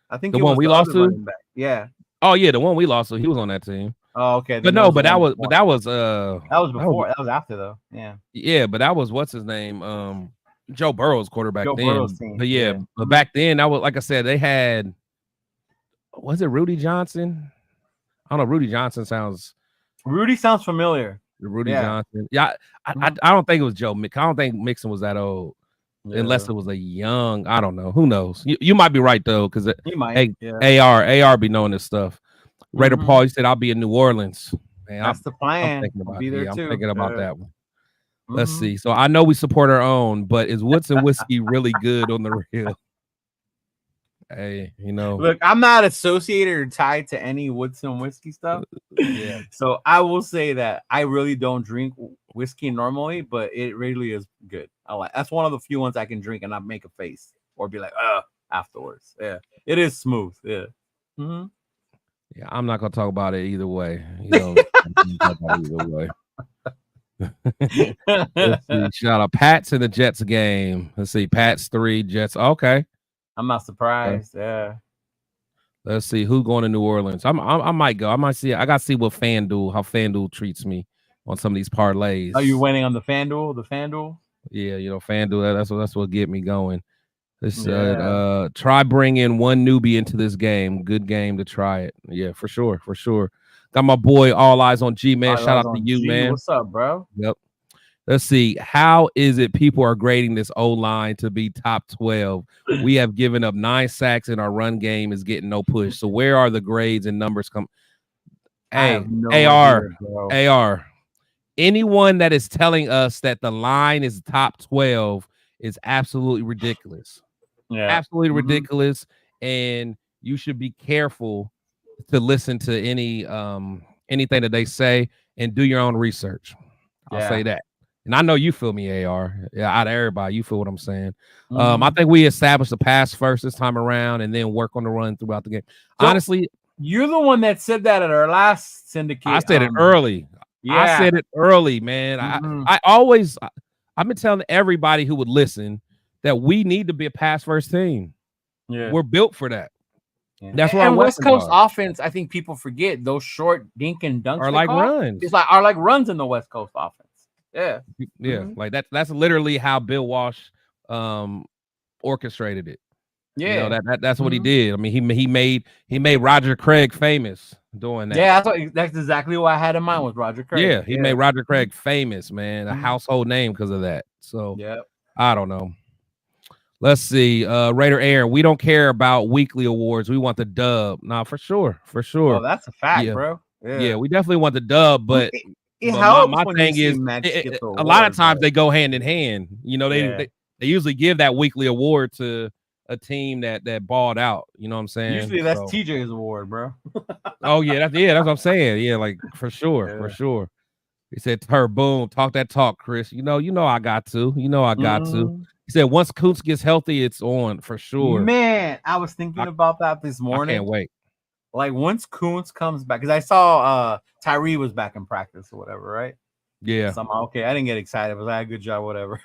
I think the one we lost to. Yeah. Oh yeah, the one we lost to. He was on that team. Oh okay. But that was before. That was after though. Yeah. Yeah, but that was what's his name? Joe Burrow's quarterback then. Burrow's team. But but back then that was like I said, they had. Was it Rudy Johnson? I don't know. Rudy sounds familiar. Rudy Johnson. Yeah, I don't think it was Joe. I don't think Mixon was that old, unless it was a young. I don't know. Who knows? You might be right though, because AR be knowing this stuff. Raider Paul, he said, "I'll be in New Orleans." Man, that's the plan. I'm thinking about, be there I'm too. thinking about that one. Let's see. So I know we support our own, but is Woodson whiskey really good on the real? Hey, look, I'm not associated or tied to any Woodson whiskey stuff. So I will say that I really don't drink whiskey normally, but it really is good. That's one of the few ones I can drink and not make a face or be like, afterwards. Yeah, it is smooth. Yeah. Yeah, I'm not gonna talk about it either way. Either way. Let's see. Shout out Pats in the Jets game. Let's see, Pats 3, Jets. Okay. I'm not surprised. Yeah. Let's see who's going to New Orleans. I might go. I might see. I got to see how FanDuel treats me on some of these parlays. Are you winning on the FanDuel? The FanDuel? Yeah, FanDuel. That's what get me going. They said, try bringing one newbie into this game. Good game to try it. Yeah, for sure. For sure. Got my boy All Eyes on G, man. Shout out to you, man. What's up, bro? Yep. Let's see. How is it people are grading this O-line to be top 12? We have given up 9 sacks and our run game is getting no push. So where are the grades and numbers come? Hey, AR. Anyone that is telling us that the line is top 12 is absolutely ridiculous. Yeah, absolutely ridiculous. And you should be careful to listen to any anything that they say and do your own research. I'll say that. And I know you feel me, AR. Yeah, out of everybody, you feel what I'm saying. I think we established the pass first this time around and then work on the run throughout the game. So honestly, you're the one that said that at our last syndicate. I said it early. Yeah. I said it early, man. I've been telling everybody who would listen that we need to be a pass first team. Yeah, we're built for that. Yeah. That's why West Coast offense, I think people forget those short dink and dunks are like runs. It's like runs in the West Coast offense. Yeah. Like that's literally how Bill Walsh orchestrated it. Yeah, you know, that's what he did. I mean, he made Roger Craig famous doing that. Yeah, that's exactly what I had in mind with Roger Craig. Yeah, he made Roger Craig famous, man, a household name because of that. So I don't know. Let's see. Raider Aaron, we don't care about weekly awards. We want the dub. Nah, for sure. Oh, that's a fact, bro. Yeah, we definitely want the dub, but my thing is a lot of times they go hand in hand. You know, they usually give that weekly award to a team that balled out. You know what I'm saying? Usually that's TJ's award, bro. Oh yeah, that's what I'm saying. Yeah, like for sure. He said, boom, talk that talk, Chris. You know I got to. He said once Kuntz gets healthy, it's on for sure. Man, I was thinking about that this morning. I can't wait. Like once Kuntz comes back, because I saw Tyree was back in practice or whatever, right? Yeah. Somehow, okay, I didn't get excited, but I had a good job, whatever.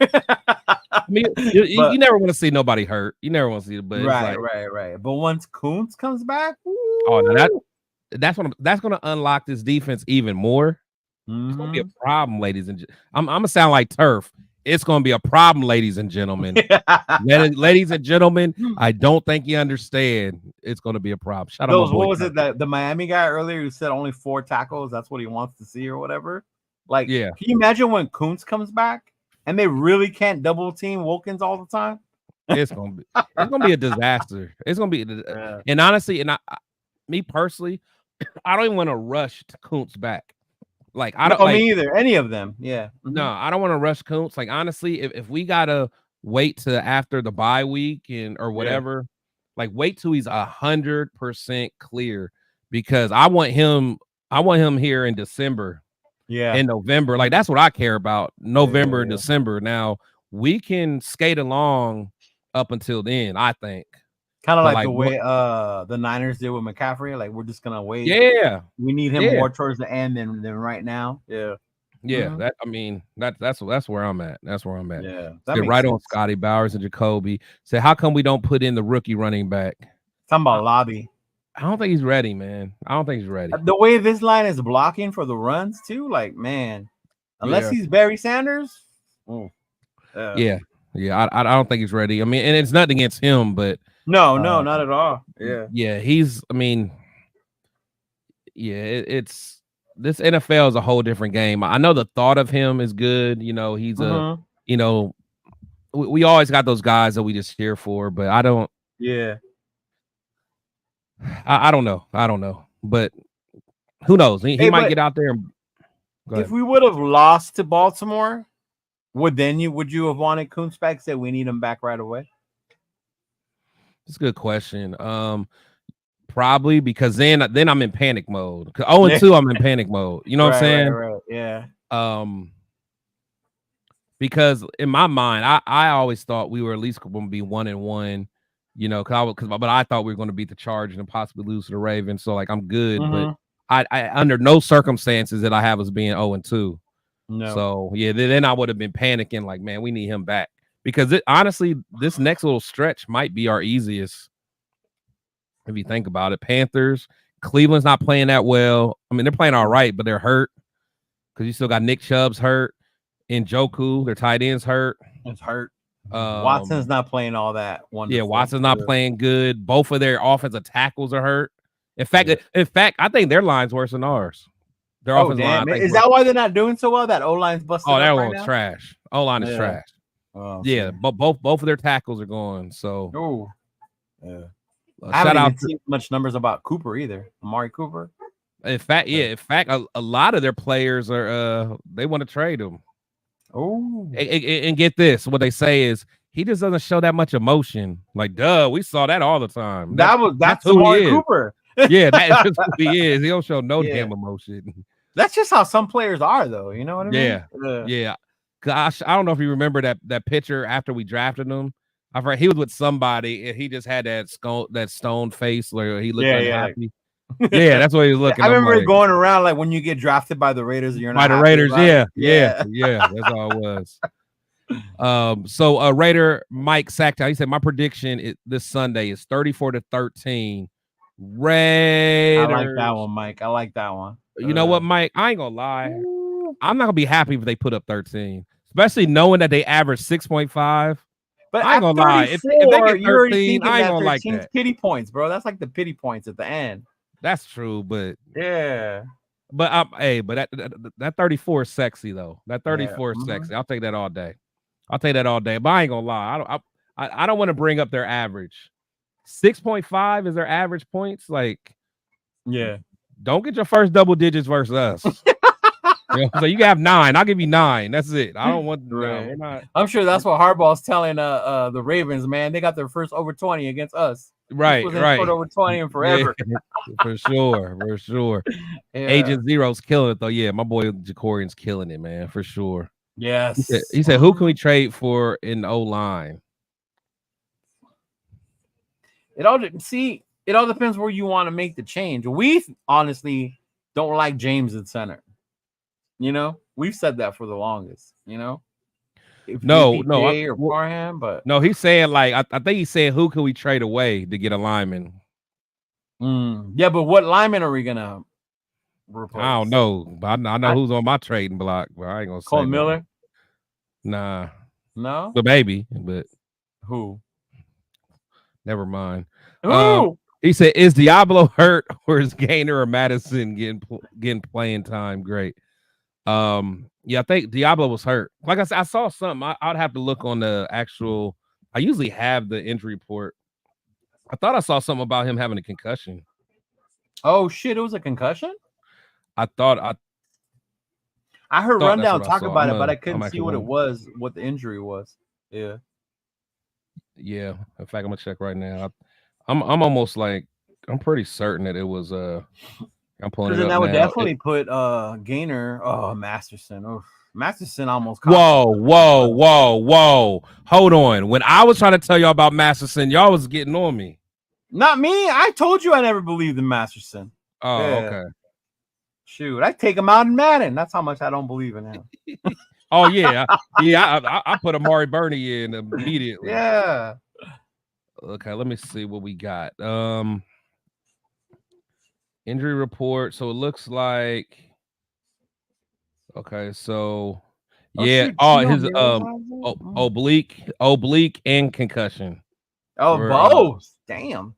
I mean, you never want to see nobody hurt. You never want to see it, but right. But once Kuntz comes back, that's going to unlock this defense even more. It's going to be a problem, ladies and I'm going to sound like Turf. It's going to be a problem, ladies and gentlemen. Ladies and gentlemen, I don't think you understand. It's going to be a problem. Shout out. What was it that the Miami guy earlier who said only 4 tackles? That's what he wants to see or whatever. Like, can you imagine when Kuntz comes back and they really can't double team Wilkins all the time? It's gonna be a disaster. It's gonna be, and honestly, me personally, I don't even want to rush Kuntz back. Like I don't. Me either. Any of them. Yeah. No, I don't want to rush Kuntz. Like honestly, if we gotta wait to after the bye week or whatever, like wait till he's 100% clear, because I want him here in December. Yeah, in November. Like that's what I care about. November and December. Now we can skate along up until then, I think. Kind of like the way the Niners did with McCaffrey. Like we're just gonna wait. Yeah. We need him more towards the end than right now. Yeah. Yeah. That's where I'm at. That's where I'm at. Yeah. Get right on Scotty Bowers and Jacoby. Say, how come we don't put in the rookie running back? Talking about Lobby. I don't think he's ready, man. I don't think he's ready. The way this line is blocking for the runs, too, like, man, unless he's Barry Sanders. I don't think he's ready. I mean, and it's nothing against him, but no, not at all. Yeah, he's. I mean, it's this NFL is a whole different game. I know the thought of him is good. You know, he's we always got those guys that we just cheer for, but I don't. Yeah. I don't know, but who knows? He might get out there. If we would have lost to Baltimore, would you have wanted Kuntz back? Said we need him back right away. That's a good question. Probably because then I'm in panic mode. 0-2, I'm in panic mode. You know what I'm saying? Right. Yeah. Because in my mind, I always thought we were at least going to be 1-1. You know, but I thought we were going to beat the Chargers and possibly lose to the Ravens. So like I'm good, but I under no circumstances that I have us being 0-2. No. So then I would have been panicking like, man, we need him back, because honestly, this next little stretch might be our easiest. If you think about it, Panthers, Cleveland's not playing that well. I mean, they're playing all right, but they're hurt because you still got Nick Chubb's hurt, Njoku, their tight end's hurt. It's hurt. Watson's not playing all that wonderful. Yeah, Watson's not playing good. Both of their offensive tackles are hurt. In fact, I think their line's worse than ours. Their offensive line. Is that why they're not doing so well? That O-line's busted. Oh, that one's trash. O-line is trash. Oh, yeah, but both of their tackles are going. So, yeah. I haven't even seen much numbers about Cooper either. Amari Cooper. In fact, a lot of their players are they want to trade him. Oh, and get this, what they say is he just doesn't show that much emotion. Like, duh, we saw that all the time. That's who Amari Cooper. Yeah, that's just who he is. He don't show no damn emotion. That's just how some players are, though. You know what I mean? Yeah. Gosh, I don't know if you remember that picture after we drafted him. I've heard he was with somebody and he just had that stone face where he looked unhappy. Yeah, that's what he was looking. I remember going around like when you get drafted by the Raiders, you're not by the Raiders. Yeah. That's all it was. So Raider Mike Sacktown, he said my prediction this Sunday is 34-13. Raiders. I like that one, Mike. I like that one. You know what, Mike? I ain't gonna lie. I'm not gonna be happy if they put up 13, especially knowing that they average 6.5. But I ain't gonna lie. If they get 13, I ain't gonna like that. Pity points, bro. That's like the pity points at the end. That's true, but yeah. But that 34 is sexy though. That 34 is sexy. I'll take that all day. But I ain't gonna lie. I don't want to bring up their average. 6.5 is their average points. Like, don't get your first double digits versus us. So you can have 9. I'll give you 9. That's it. I don't want. We're not. I'm sure that's what Harbaugh's telling the Ravens. Man, they got their first over 20 against us. Right. Over 20 in forever. For sure. Agent Zero's killing it though. Yeah, my boy Jacorian's killing it, man, for sure. Yes. He said, who can we trade for in O-line? It all depends where you want to make the change. We honestly don't like James at center. You know, we've said that for the longest. You know, no, Parham, but no, he's saying like I think he's saying who can we trade away to get a lineman? Yeah, but what lineman are we gonna replace? I don't know, but I know who's on my trading block. But I ain't gonna say Cole Miller. Nah, no, the baby, but who? Never mind. Who? He said, "Is Diablo hurt, or is Gainer or Madison getting playing time?" Great. Yeah, I think Diablo was hurt. Like I said, I saw something. I'd have to look on the actual. I usually have the injury report. I thought I saw something about him having a concussion. Oh shit! It was a concussion. I heard Rundown talk about it, but I couldn't see what it was, what the injury was. Yeah. In fact, I'm gonna check right now. I'm almost like I'm pretty certain that it was I'm pulling it up. That would definitely put Gainer. Oh, Masterson. Oh, Masterson almost. Whoa! Hold on. When I was trying to tell y'all about Masterson, y'all was getting on me. Not me. I told you I never believed in Masterson. Oh, okay. Shoot, I take him out in Madden. That's how much I don't believe in him. Oh yeah, I put Amari Burney in immediately. Yeah. Okay, let me see what we got. Injury report. So it looks like. Okay, so his oblique and concussion. Oh, both. Damn.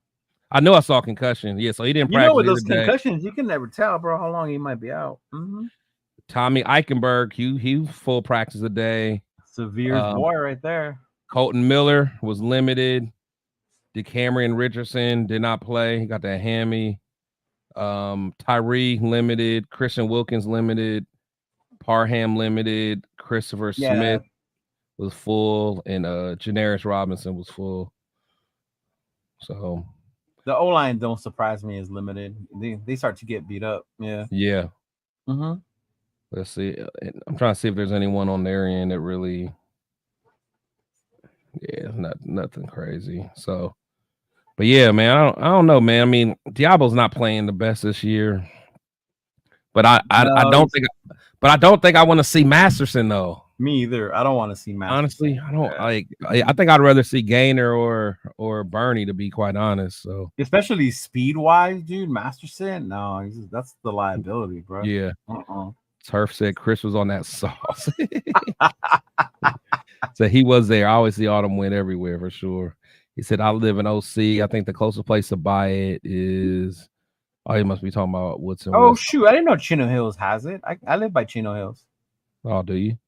I know I saw concussion. Yeah, so he didn't practice. You know, with those concussions, you can never tell, bro, how long he might be out. Tommy Eichenberg, he full practice today. Severe boy right there. Colton Miller was limited. DeCamerion Richardson did not play. He got that hammy. Tyree limited. Christian Wilkins limited. Parham limited. Christopher Smith was full, and Janaris Robinson was full. So the O-line don't surprise me as limited. They start to get beat up. Yeah. Let's see. I'm trying to see if there's anyone on their end that really. Yeah, nothing crazy. So, but yeah, man, I don't know, man. I mean, Diablo's not playing the best this year, but I don't think I want to see Masterson though. Me either. I don't want to see Masterson. Honestly, I don't like. I think I'd rather see Gainer or Burney, to be quite honest. So, especially speed wise, dude, Masterson. No, that's the liability, bro. Yeah. Turf said Chris was on that sauce. So he was there. I always see Autumn win everywhere for sure. He said, I live in OC. I think the closest place to buy it is. Oh, he must be talking about Woodson Oh, West. shoot. I didn't know Chino Hills has it. I live by Chino Hills. Oh, do you?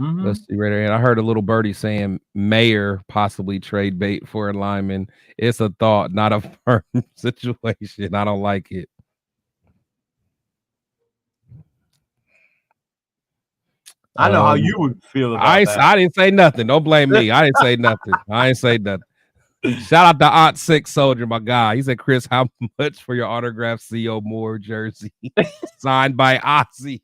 Mm-hmm. Let's see right there. And I heard a little birdie saying Mayor possibly trade bait for a lineman. It's a thought, not a firm situation. I don't like it. I know how you would feel about that. I didn't say nothing. Don't blame me. I didn't say nothing. I ain't say nothing. Shout out to Aunt Six Soldier, my guy. He said, Chris, how much for your autographed C.O. Moore jersey signed by Ozzy?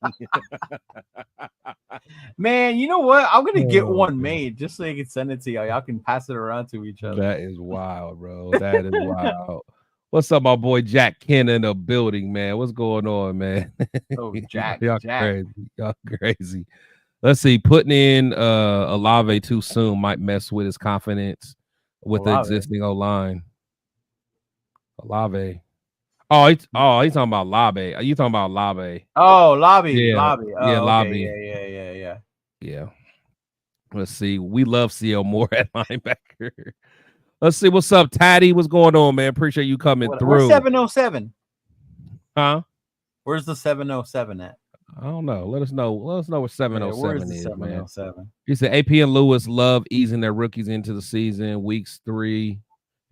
Man, you know what? I'm gonna get one made just so you can send it to y'all. Y'all can pass it around to each other. That is wild, bro. That is wild. What's up, my boy Jack Ken in the building, man? What's going on, man? Oh, Jack, y'all Jack. crazy. Y'all crazy. Let's see. Putting in Olave too soon might mess with his confidence with the existing O-line. Olave. Oh, he's talking about Labe. Are you talking about Labe? Oh, Lobby. Yeah, Lobby. Oh, yeah, Lobby. Yeah. Yeah. Let's see. We love C.O. Moore at linebacker. Let's see. What's up, Tatty? What's going on, man? Appreciate you coming through. Where's 707? Huh? Where's the 707 at? I don't know. Let us know. Let us know what 707 is, 707? Man. He said AP and Lewis love easing their rookies into the season. Weeks 3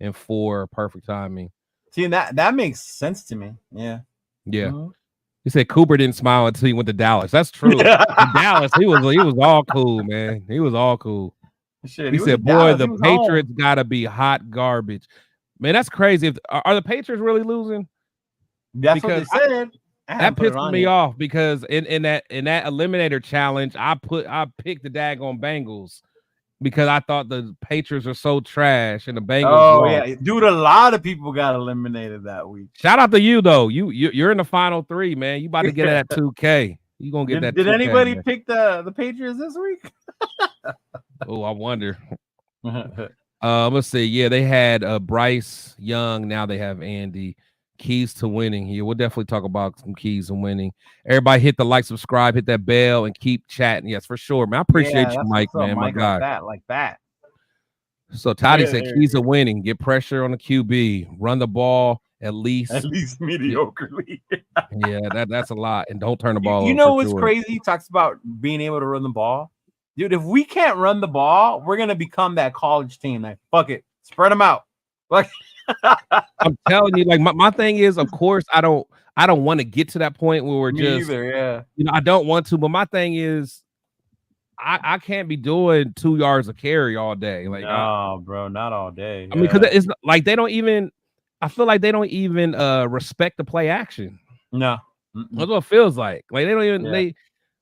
and 4, perfect timing. See, that makes sense to me. Yeah. Yeah. Mm-hmm. He said Cooper didn't smile until he went to Dallas. That's true. In Dallas, he was all cool, man. He was all cool. Shit, he said, "Boy, the Patriots gotta be hot garbage." Man, that's crazy. Are the Patriots really losing? That's because what they said. That pissed me off because in that eliminator challenge, I picked the daggone Bengals because I thought the Patriots are so trash and the Bengals. Oh lost. Yeah, dude, a lot of people got eliminated that week. Shout out to you though. You're in the final 3, man. You about to get that 2K. You gonna get that? Did 2K, anybody man. pick the Patriots this week? Oh, I wonder. Let's see. Yeah, they had Bryce Young. Now they have Andy. Keys to winning here. We'll definitely talk about some keys to winning. Everybody hit the like, subscribe, hit that bell, and keep chatting. Yes, for sure, man. I appreciate you, Mike, man. Mike, my guy. Like that. So Toddy said keys to winning. Get pressure on the QB. Run the ball at least mediocrely. Yeah, that's a lot. And don't turn the ball over. You know what's crazy? He talks about being able to run the ball. Dude, if we can't run the ball, we're gonna become that college team. Like, fuck it. Spread them out. Like I'm telling you, like my thing is, of course, I don't want to get to that point where we're yeah. I don't want to, but my thing is I can't be doing 2 yards of carry all day. Like, no, bro, not all day. I mean, because it's like they don't even. I feel like they don't even respect the play action. No, that's what it feels like. Like they don't even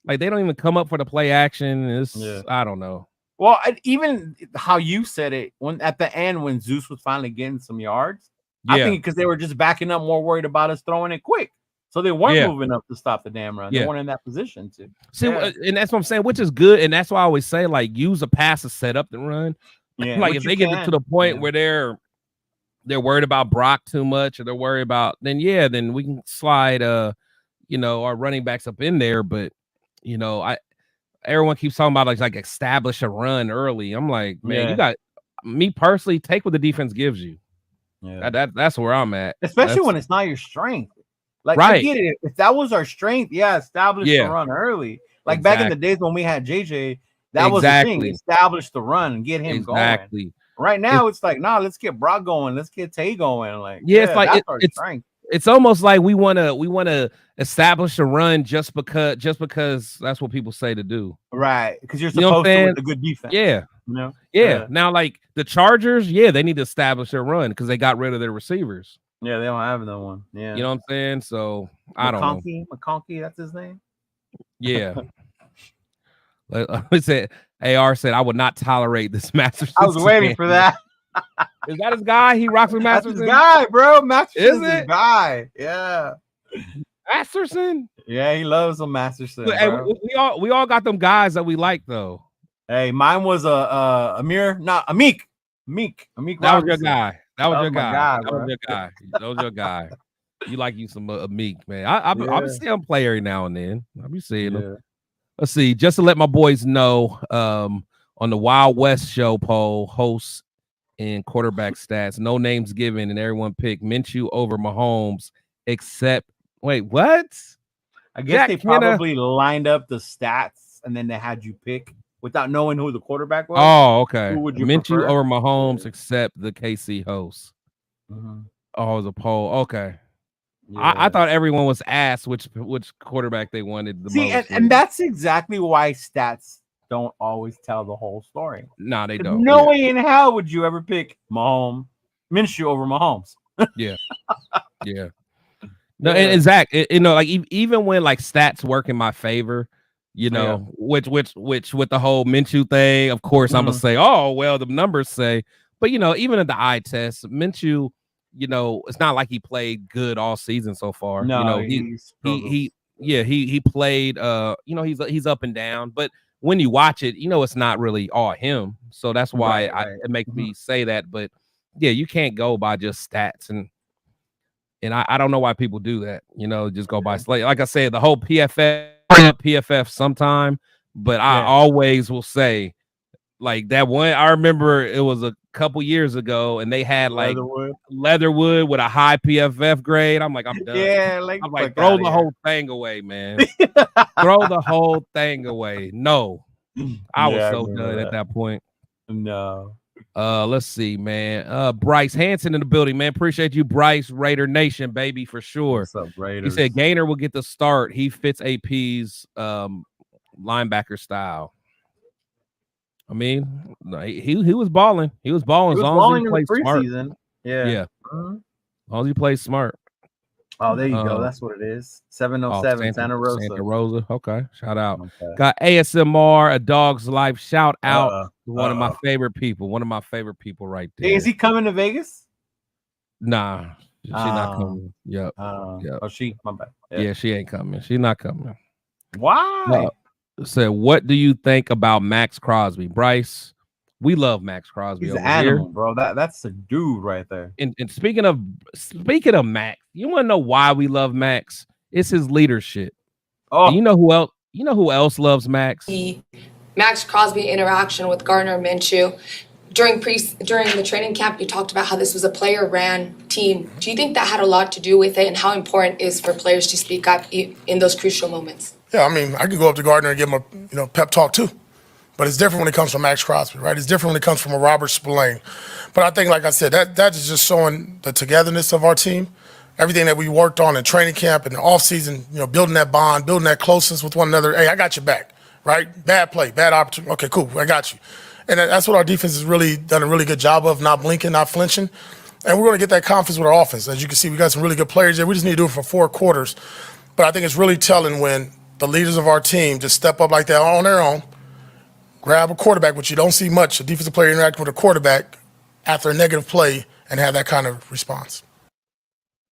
they don't even come up for the play action. It's I don't know. Well, even how you said it when at the end when Zeus was finally getting some yards, I think because they were just backing up, more worried about us throwing it quick, so they weren't moving up to stop the damn run. They weren't in that position to see, and that's what I'm saying, which is good, and that's why I always say like use a pass to set up the run. Yeah, like if they get to the point where they're worried about Brock too much, or they're worried about then we can slide our running backs up in there, but everyone keeps talking about like establish a run early. I'm like, man, you got me personally. Take what the defense gives you. Yeah, that's where I'm at. Especially when it's not your strength. Like, I get it. If that was our strength, establish the run early. Like back in the days when we had JJ, that was the thing. Establish the run and get him going. Right now, it's like, let's get Brock going. Let's get Tay going. Like, it's like that's our strength. It's almost like we want to establish a run just because that's what people say to do. Right. Because you're supposed to with a good defense. Yeah. Now, like the Chargers, they need to establish a run because they got rid of their receivers. Yeah, they don't have no one. Yeah. You know what I'm saying? So I don't know. McConkey, that's his name. Yeah. AR said I would not tolerate this Masterson. I was waiting for that. Is that his guy? He rocks with Masterson. That's his guy, bro. Masterson's his guy. Yeah. Masterson. Yeah, he loves some Masterson. Hey, we all got them guys that we like though. Hey, mine was Amir, not Amik. Amik. That was your guy. That was your guy. That was your guy. You like you some Amik, man. I'll see him play every now and then. I'll be seeing him. Let's see. Just to let my boys know, On the Wild West show poll, hosts and quarterback stats, no names given, and everyone picked Minshew over Mahomes, except wait, what? I guess Jack they Kenna. probably lined up the stats and then they had you pick without knowing who the quarterback was. Oh, okay. Who would you Minshew prefer? over Mahomes, except the KC hosts. Mm-hmm. Oh, it was a poll. Okay. Yeah. I thought everyone was asked which quarterback they wanted the most. And that's exactly why stats don't always tell the whole story. Nah, they don't. No way in hell would you ever pick Minshew over Mahomes. Yeah. No, and Zach, you know, like even when like stats work in my favor, you know, which with the whole Minshew thing, of course, I'm gonna say, oh well, the numbers say, but you know, even in the eye test, Minshew, you know, it's not like he played good all season so far. No, you know, he played you know, he's up and down, but when you watch it, you know, it's not really all him. So that's why it makes me say that. But yeah, you can't go by just stats, and I don't know why people do that. You know, just go by slate. Like I said, the whole PFF sometime, but I always will say, like that one. I remember it was a couple years ago, and they had like Leatherwood with a high PFF grade. I'm like, I'm done. Yeah, I'm like, throw the whole thing away, man. Throw the whole thing away. No, I was so done at that point. No. Let's see, man. Bryce Hanson in the building, man. Appreciate you, Bryce. Raider Nation, baby, for sure. What's up, Raiders? He said Gainer will get the start. He fits AP's linebacker style. I mean, he was balling. He was balling as long as he played smart. Yeah. As long as he plays smart. Oh, there you go. That's what it is. 707 Santa Rosa. Santa Rosa. Okay. Shout out. Okay. Got ASMR, A Dog's Life. Shout out to one of my favorite people. One of my favorite people right there. Hey, is he coming to Vegas? Nah. She's not coming. Yep. Oh, my bad. Yeah, she ain't coming. She's not coming. Why? So what do you think about Max Crosby? Bryce, we love Max Crosby. He's an animal, bro. That's a dude right there. And speaking of Max, you want to know why we love Max? It's his leadership. Oh, and you know who else? You know who else loves Max? The Max Crosby interaction with Gardner Minshew during the training camp. You talked about how this was a player-ran team. Do you think that had a lot to do with it, and how important it is for players to speak up in those crucial moments? Yeah, I mean, I could go up to Gardner and give him a pep talk too. But it's different when it comes from Max Crosby, right? It's different when it comes from a Robert Spillane. But I think, like I said, that is just showing the togetherness of our team. Everything that we worked on in training camp and the offseason, building that bond, building that closeness with one another. Hey, I got your back, right? Bad play, bad opportunity. Okay, cool, I got you. And that's what our defense has really done a really good job of, not blinking, not flinching. And we're going to get that confidence with our offense. As you can see, we got some really good players there. We just need to do it for 4 quarters. But I think it's really telling when the leaders of our team just step up like that on their own, grab a quarterback, which you don't see much, a defensive player interact with a quarterback after a negative play and have that kind of response.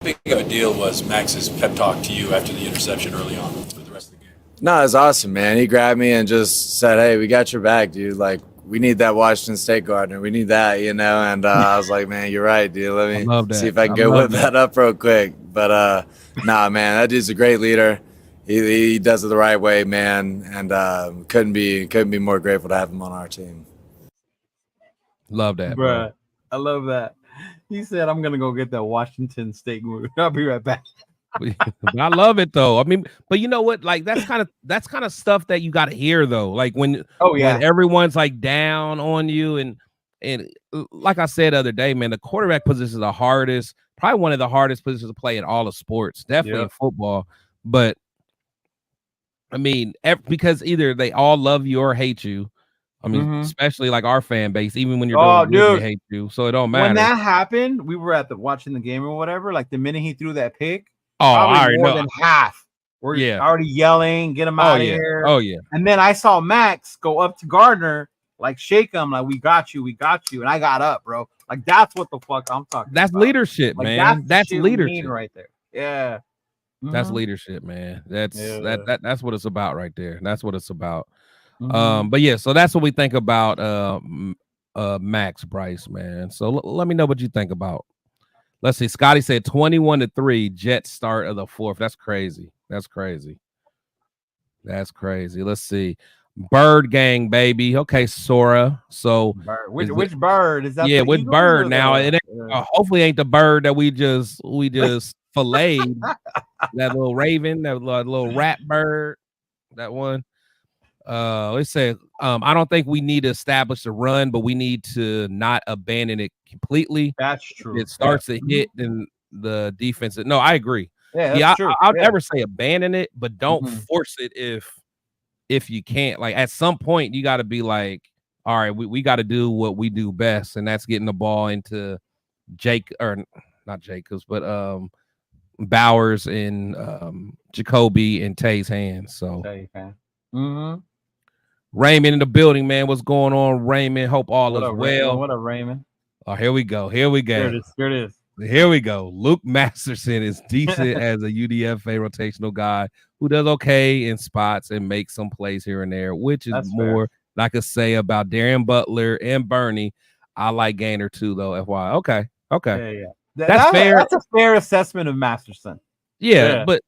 How big of a deal was Max's pep talk to you after the interception early on for the rest of the game? No, it's awesome, man. He grabbed me and just said, hey, we got your back, dude. Like, we need that Washington State Gardner. We need that, and I was like, man, you're right, dude. Let me see if I can go whip that up real quick. But, nah, man, that dude's a great leader. He does it the right way, man, and couldn't be more grateful to have him on our team. Love that, bro. I love that. He said, "I'm gonna go get that Washington State movie. I'll be right back." I love it though. I mean, but you know what? Like that's kind of stuff that you got to hear though. Like when when everyone's like down on you, and like I said the other day, man, the quarterback position is the hardest, probably one of the hardest positions to play in all of sports, definitely in football, but. I mean, because either they all love you or hate you. I mean, especially like our fan base, even when you're doing good, they hate you. So it don't matter. When that happened, we were watching the game or whatever. Like the minute he threw that pick, I already more know. than half. We're already yelling, get him out of here. Oh yeah. And then I saw Max go up to Gardner, like shake him, like we got you. And I got up, bro. Like that's what the fuck I'm talking about. That's leadership, like, man. That's leadership right there. Yeah. That's leadership, man. That's what it's about right there. That's what it's about. But yeah, so that's what we think about Max Bryce, man. So let me know what you think about. Let's see. Scotty said 21-3 Jets start of the 4th. That's crazy. Let's see. Bird gang, baby. Okay, Sora. So Bird. Which bird is that? Yeah, the with Eagles Bird or now. the- It ain't, hopefully ain't the bird that we just filleted. That little raven, that little rat bird, that one. It said, I don't think we need to establish a run, but we need to not abandon it completely. That's true. It starts to hit, then the defense. No, I agree. Yeah, that's true. I'll never say abandon it, but don't Mhm. force it if you can't. Like at some point, you got to be like, all right, we got to do what we do best, and that's getting the ball into not Jacobs, but Bowers and Jacoby and Tay's hands. So Raymond in the building, man. What's going on, Raymond? Hope all is well. What up, Raymond? Oh, here we go. Here we go. Here it is. Here we go. Luke Masterson is decent as a UDFA rotational guy who does okay in spots and makes some plays here and there, which is more than I could say about Darren Butler and Bernie. I like Gainer too, though. FY. Okay. Yeah. That's fair. That's a fair assessment of Masterson. Yeah. But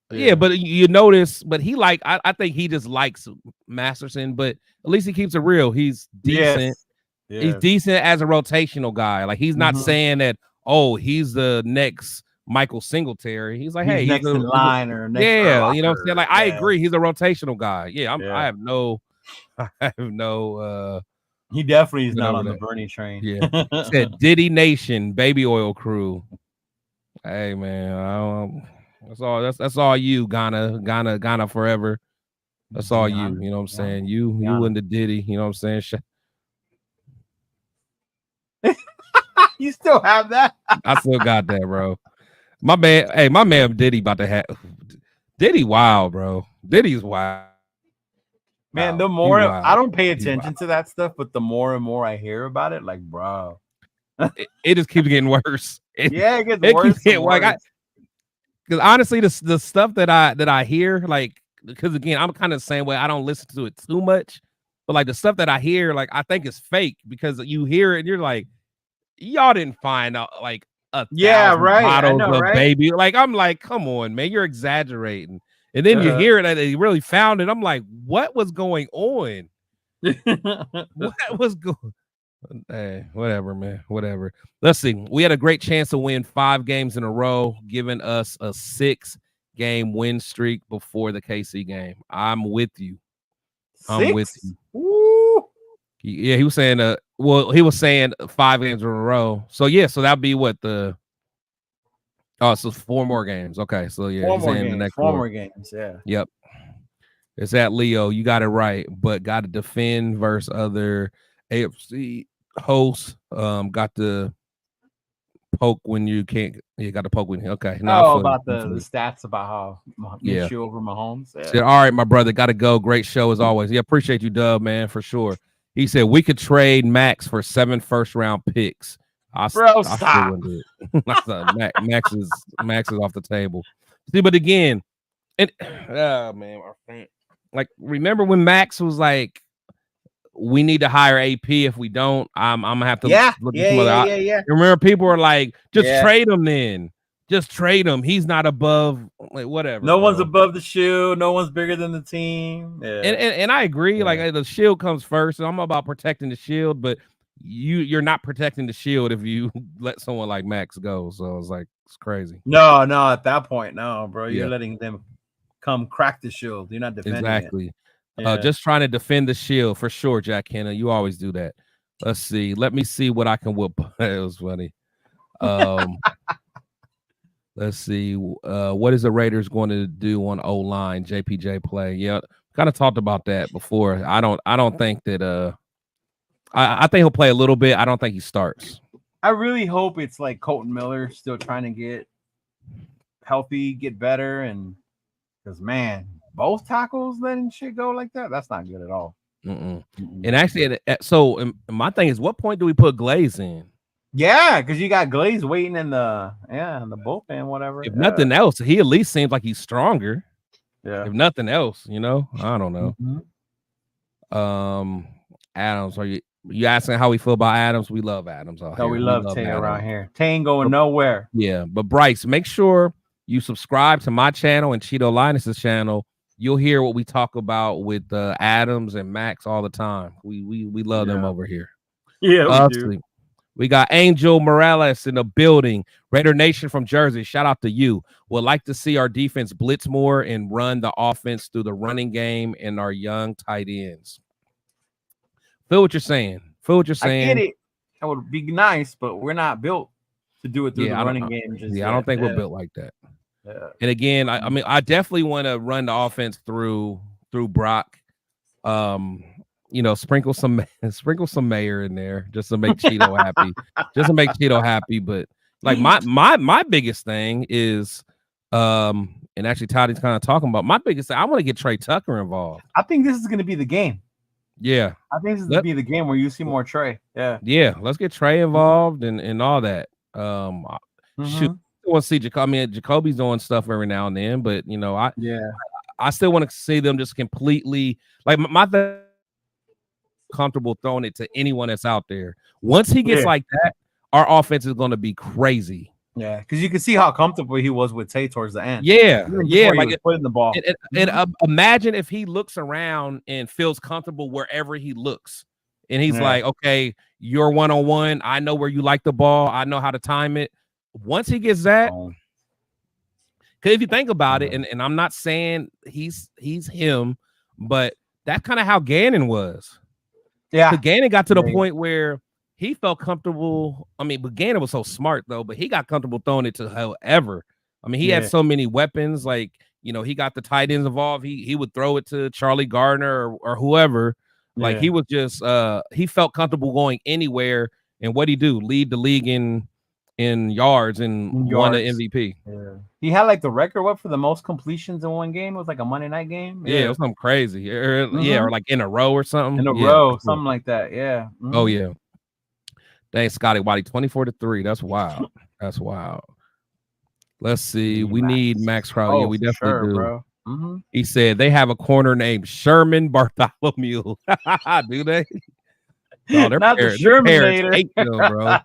you notice, but he I think he just likes Masterson, but at least he keeps it real. He's decent. Yes. He's decent as a rotational guy. Like he's not saying that, oh, he's the next Michael Singletary. He's like, hey, he's next in line or next. Yeah, you know what I'm saying? Like, I agree. He's a rotational guy. Yeah, I have no he definitely is not on the Bernie train. Yeah. Said Diddy Nation, Baby Oil Crew. Hey man, that's all you, Ghana forever. That's all you. You know what I'm saying? You and the Diddy, you know what I'm saying? You still have that? I still got that, bro. My man Diddy about to have Diddy wild, bro. Diddy's wild. Man, the more I don't pay attention to that stuff, but the more and more I hear about it, like, bro, it just keeps getting worse. It gets worse. Because honestly, the stuff that I hear, like, because again, I'm kind of the same way. I don't listen to it too much, but like the stuff that I hear, like, I think it's fake because you hear it and you're like, y'all didn't find out like bottles of baby. Like, I'm like, come on, man, you're exaggerating. And then you hear that they really found it. I'm like, what was going on? What was going? Hey, whatever, man. Whatever. Let's see. We had a great chance to win 5 games in a row, giving us a 6-game win streak before the KC game. I'm with you. I'm with you. Woo. Yeah, he was saying he was saying 5 games in a row. So yeah, so that'd be what so 4 more games. Okay, so yeah, 4 more games. The next 4 more games. Yeah. Yep. It's at Leo. You got it right, but got to defend versus other AFC hosts. Got to poke when you can't. You got to poke when. Okay. No, about the stats about how Minshew over Mahomes. Yeah. Said, all right, my brother. Got to go. Great show as always. Yeah, appreciate you, Dub, man, for sure. He said we could trade Max for 7 first-round picks. Bro, stop. Max is off the table. See, but again, like, remember when Max was like, we need to hire AP. If we don't, I'm gonna have to look at some other. Remember, people were like, just trade him then. Just trade him. He's not above, like, whatever. No one's above the shield. No one's bigger than the team. Yeah. And I agree. Like, the shield comes first, and I'm about protecting the shield, but you're not protecting the shield if you let someone like Max go. So it's like, it's crazy. No, at that point, no, bro. You're letting them come crack the shield. You're not defending exactly. it. Just trying to defend the shield for sure, Jack Hanna. You always do that. Let's see. Let me see what I can whoop. It was funny. Let's see. What is the Raiders going to do on O-line? JPJ play. Yeah, kind of talked about that before. I don't think that I think he'll play a little bit. I don't think he starts. I really hope it's like Colton Miller still trying to get healthy, get better, and because, man, both tackles letting shit go like that, that's not good at all. And actually, so my thing is, what point do we put Glaze in? Yeah, because you got Glaze waiting in the bullpen, whatever. If nothing else, he at least seems like he's stronger. Yeah. If nothing else, I don't know. Mm-hmm. Adams, are you asking how we feel about Adams? We love Adams. We love Tay around here. Tay ain't going nowhere. Yeah, but Bryce, make sure you subscribe to my channel and Cheeto Linus's channel you'll hear what we talk about with Adams and Max all the time. We love them over here. Yeah, we do. We got Angel Morales in the building. Raider Nation from Jersey. Shout out to you. Would like to see our defense blitz more and run the offense through the running game and our young tight ends. Feel what you're saying. I get it. That would be nice, but we're not built to do it through the running game. I don't think we're built like that. Yeah. And again, I mean, I definitely want to run the offense through Brock. Sprinkle some mayor in there just to make Cheeto happy. But like my biggest thing is, and actually Toddy's kind of talking about my biggest thing. I want to get Trey Tucker involved. I think this is going to be the game. Yeah, I think this is going to be the game where you see more Trey. Yeah. Let's get Trey involved and all that. Shoot. I want to see Jacoby's doing stuff every now and then, but I still want to see them just completely like my comfortable throwing it to anyone that's out there. Once he gets like that, our offense is going to be crazy. Yeah, because you can see how comfortable he was with Tay towards the end. Yeah, like putting the ball. And imagine if he looks around and feels comfortable wherever he looks, and he's like, "Okay, you're 1-on-1. I know where you like the ball. I know how to time it." Once he gets that, because if you think about it, and I'm not saying he's him, but that's kind of how Gannon was. Yeah, Gannon got to the point where he felt comfortable. I mean, but Gannon was so smart though, but he got comfortable throwing it to whoever. I mean, he had so many weapons. Like, he got the tight ends involved. He would throw it to Charlie Gardner or whoever. Like he was just he felt comfortable going anywhere. And what'd he do? Lead the league in yards and won the MVP. Yeah. He had like the record for the most completions in one game. It was like a Monday night game. Yeah, it was something crazy. Or like in a row or something. In a row, something like that. Yeah. Mm-hmm. Oh yeah. Dang, Scotty Waddy, 24-3. That's wild. That's wild. Let's see. We need Max Crowder. Yeah, we definitely do. Bro. Mm-hmm. He said they have a corner named Sherman Bartholomew. Do they? Oh, their not parents, the Shermanator. Hate them, bro.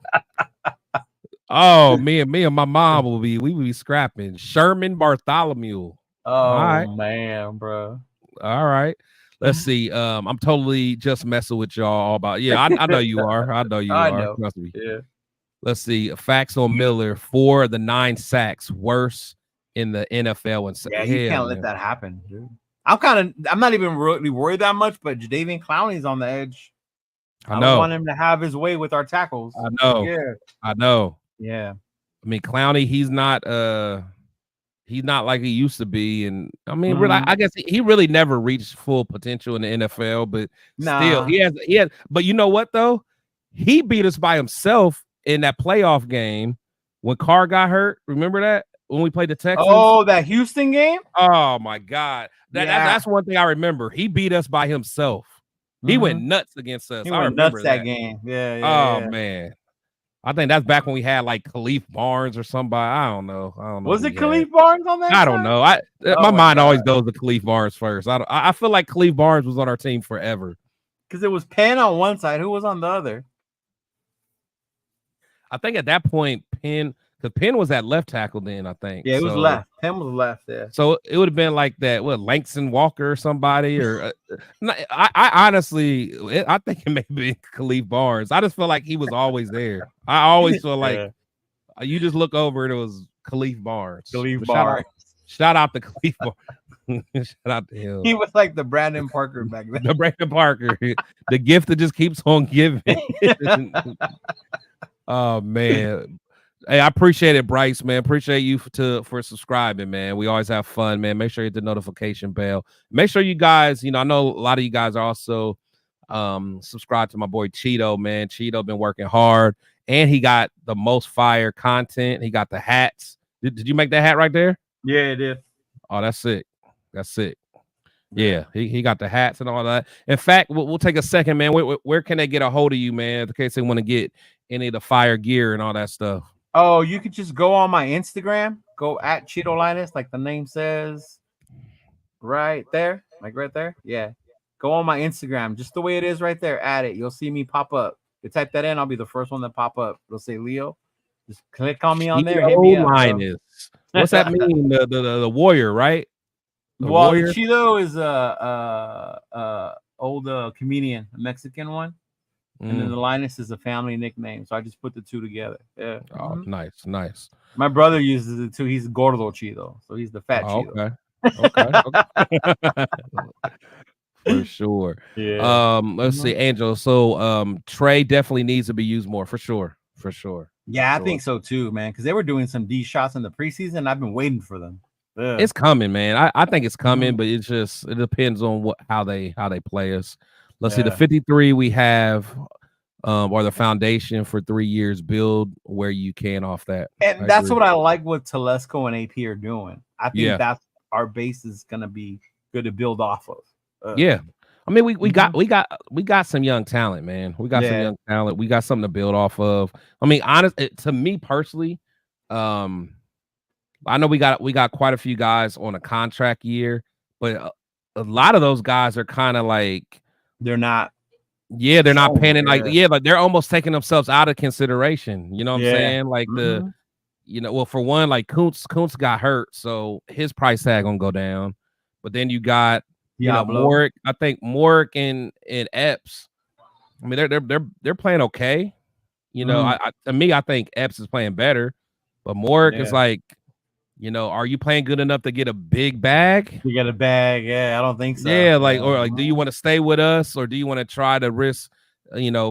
Oh, me and my mom we would be scrapping Sherman Bartholomew. Oh man, bro. All right. Let's see. I'm totally just messing with y'all about. Yeah, I know you are. I know you are. Know. Trust me. Yeah. Let's see. Facts on Miller for the 9 sacks, worse in the NFL. And you can't let that happen, dude. I'm not even really worried that much, but Jadeveon Clowney's on the edge. I know. I want him to have his way with our tackles. I know. Yeah. I know. Yeah. I mean, Clowney, he's not like he used to be, and I mean, really, I guess he really never reached full potential in the NFL, but still, he has. But you know what though? He beat us by himself in that playoff game when Carr got hurt. Remember that when we played the Texans? Oh, that Houston game! Oh my God, that's one thing I remember. He beat us by himself. He went nuts against us. He went nuts that game. Yeah. Man. I think that's back when we had like Khalif Barnes or somebody. I don't know. Was it Khalif Barnes on that? I don't know. My mind always goes to Khalif Barnes first. I feel like Khalif Barnes was on our team forever. Because it was Penn on one side. Who was on the other? I think at that point, Penn was at left tackle then, I think. Yeah, it was left. Penn was left there. So it would have been like that, Langston Walker or somebody, or I honestly, I think it may be Khalif Barnes. I just feel like he was always there. I always feel like you just look over and it was Khalif Barnes. Shout out to Khalif Barnes. Shout out to him. He was like the Brandon Parker back then. The Brandon Parker, the gift that just keeps on giving. Oh man. Hey, I appreciate it, Bryce, man. Appreciate you for subscribing, man. We always have fun, man. Make sure you hit the notification bell. Make sure you guys, I know a lot of you guys are also subscribe to my boy Cheeto, man. Cheeto been working hard, and he got the most fire content. He got the hats. Did you make that hat right there? Yeah, it is. Oh, that's sick. That's sick. Yeah, he got the hats and all that. In fact, we'll take a second, man. Where can they get a hold of you, man, in case they want to get any of the fire gear and all that stuff? Oh, you could just go on my Instagram. Go at Cheeto Linus, like the name says. Right there. Like right there. Yeah. Go on my Instagram. Just the way it is right there. Add it. You'll see me pop up. You type that in. I'll be the first one to pop up. It'll say Leo. Just click on me on there. Hit me up, Linus. What's that mean? The warrior, right? Well, the Chido is old comedian, a Mexican one. And then the Linus is a family nickname. So I just put the two together. Yeah. Oh, nice. My brother uses it too. He's Gordo Chido. So he's the fat Chido. Okay. For sure. Yeah. Let's see, Angel. So Trey definitely needs to be used more for sure. Yeah, I think so too, man. Because they were doing some D shots in the preseason. I've been waiting for them. Yeah. It's coming, man. I think it's coming, but it depends on how they play us. Let's see, the 53 we have or the foundation for 3 years. Build where you can off that. And that's what I like what Telesco and AP are doing. I think that's our base is gonna be good to build off of. Yeah. I mean, we got some young talent, man. We got some young talent. We got something to build off of. I mean, to me personally, I know we got quite a few guys on a contract year, but a lot of those guys are kind of like they're not panning like they're almost taking themselves out of consideration. You know what I'm saying? Like well, for one, like Kuntz got hurt, so his price tag gonna go down. But then you got Morik. I think Morik and Epps. I mean, they're playing okay. You know, to me, I think Epps is playing better, but Morik is like, are you playing good enough to get a big bag? You get a bag, I don't think so. Yeah, do you want to stay with us or do you want to try to risk,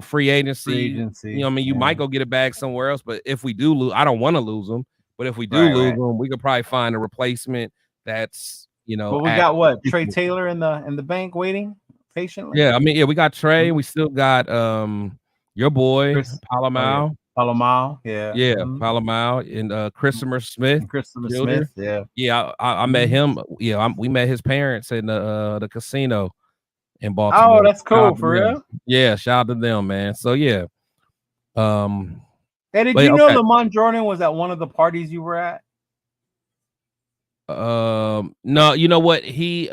free agency? You might go get a bag somewhere else, but if we do lose, I don't want to lose them. But if we do lose them, we could probably find a replacement that's, But we got what? Trey Taylor in the bank waiting patiently. Yeah, I mean, we got Trey. We still got your boy Palomau. Palomau, Palomau and Christopher Smith. I met him. We met his parents in the casino in Baltimore. Oh, that's cool for real. Yeah, shout out to them, man. So yeah. Hey, did you know Lamont Jordan was at one of the parties you were at? No, you know what? He it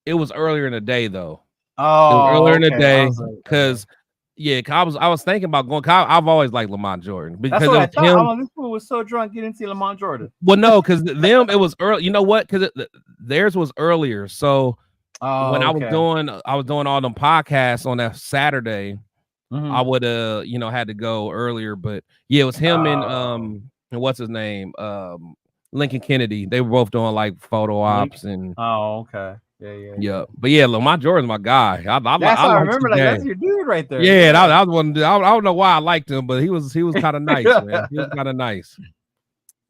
was earlier in the day though. Oh, in the day because. Yeah, I was thinking about going. I've always liked Lamont Jordan because that's what I thought. This fool was so drunk, you didn't see Lamont Jordan. Well, no, because it was early. You know what? Because theirs was earlier. So when I was doing all them podcasts on that Saturday, I would had to go earlier. But yeah, it was him and what's his name, Lincoln Kennedy. They were both doing like photo ops and. Oh, okay. Yeah. But yeah, Lamont Jordan's my guy. I remember. Like that's your dude right there. Yeah, I was one. I don't know why I liked him, but he was kind of nice, man. He was kind of nice.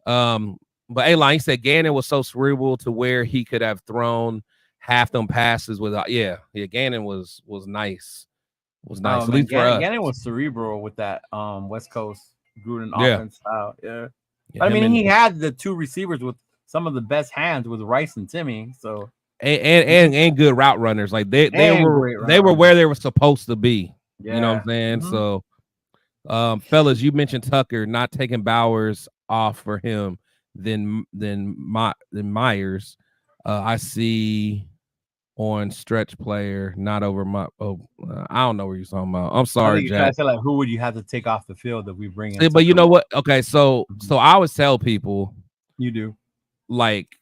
But A-Line, he said Gannon was so cerebral to where he could have thrown half them passes without. Yeah. Gannon was nice. Was nice. At least for us. Gannon was cerebral with that West Coast Gruden offense style. Yeah. I mean, he had the two receivers with some of the best hands with Rice and Timmy. So. And good route runners. Like they were where they were supposed to be. You know what I'm saying? So fellas, you mentioned Tucker not taking Bowers off for him than Myers. I see on stretch player, not over my I don't know what you're talking about. I'm sorry, Jack. Like, who would you have to take off the field that we bring in? But you know what? Okay, so I always tell people you do like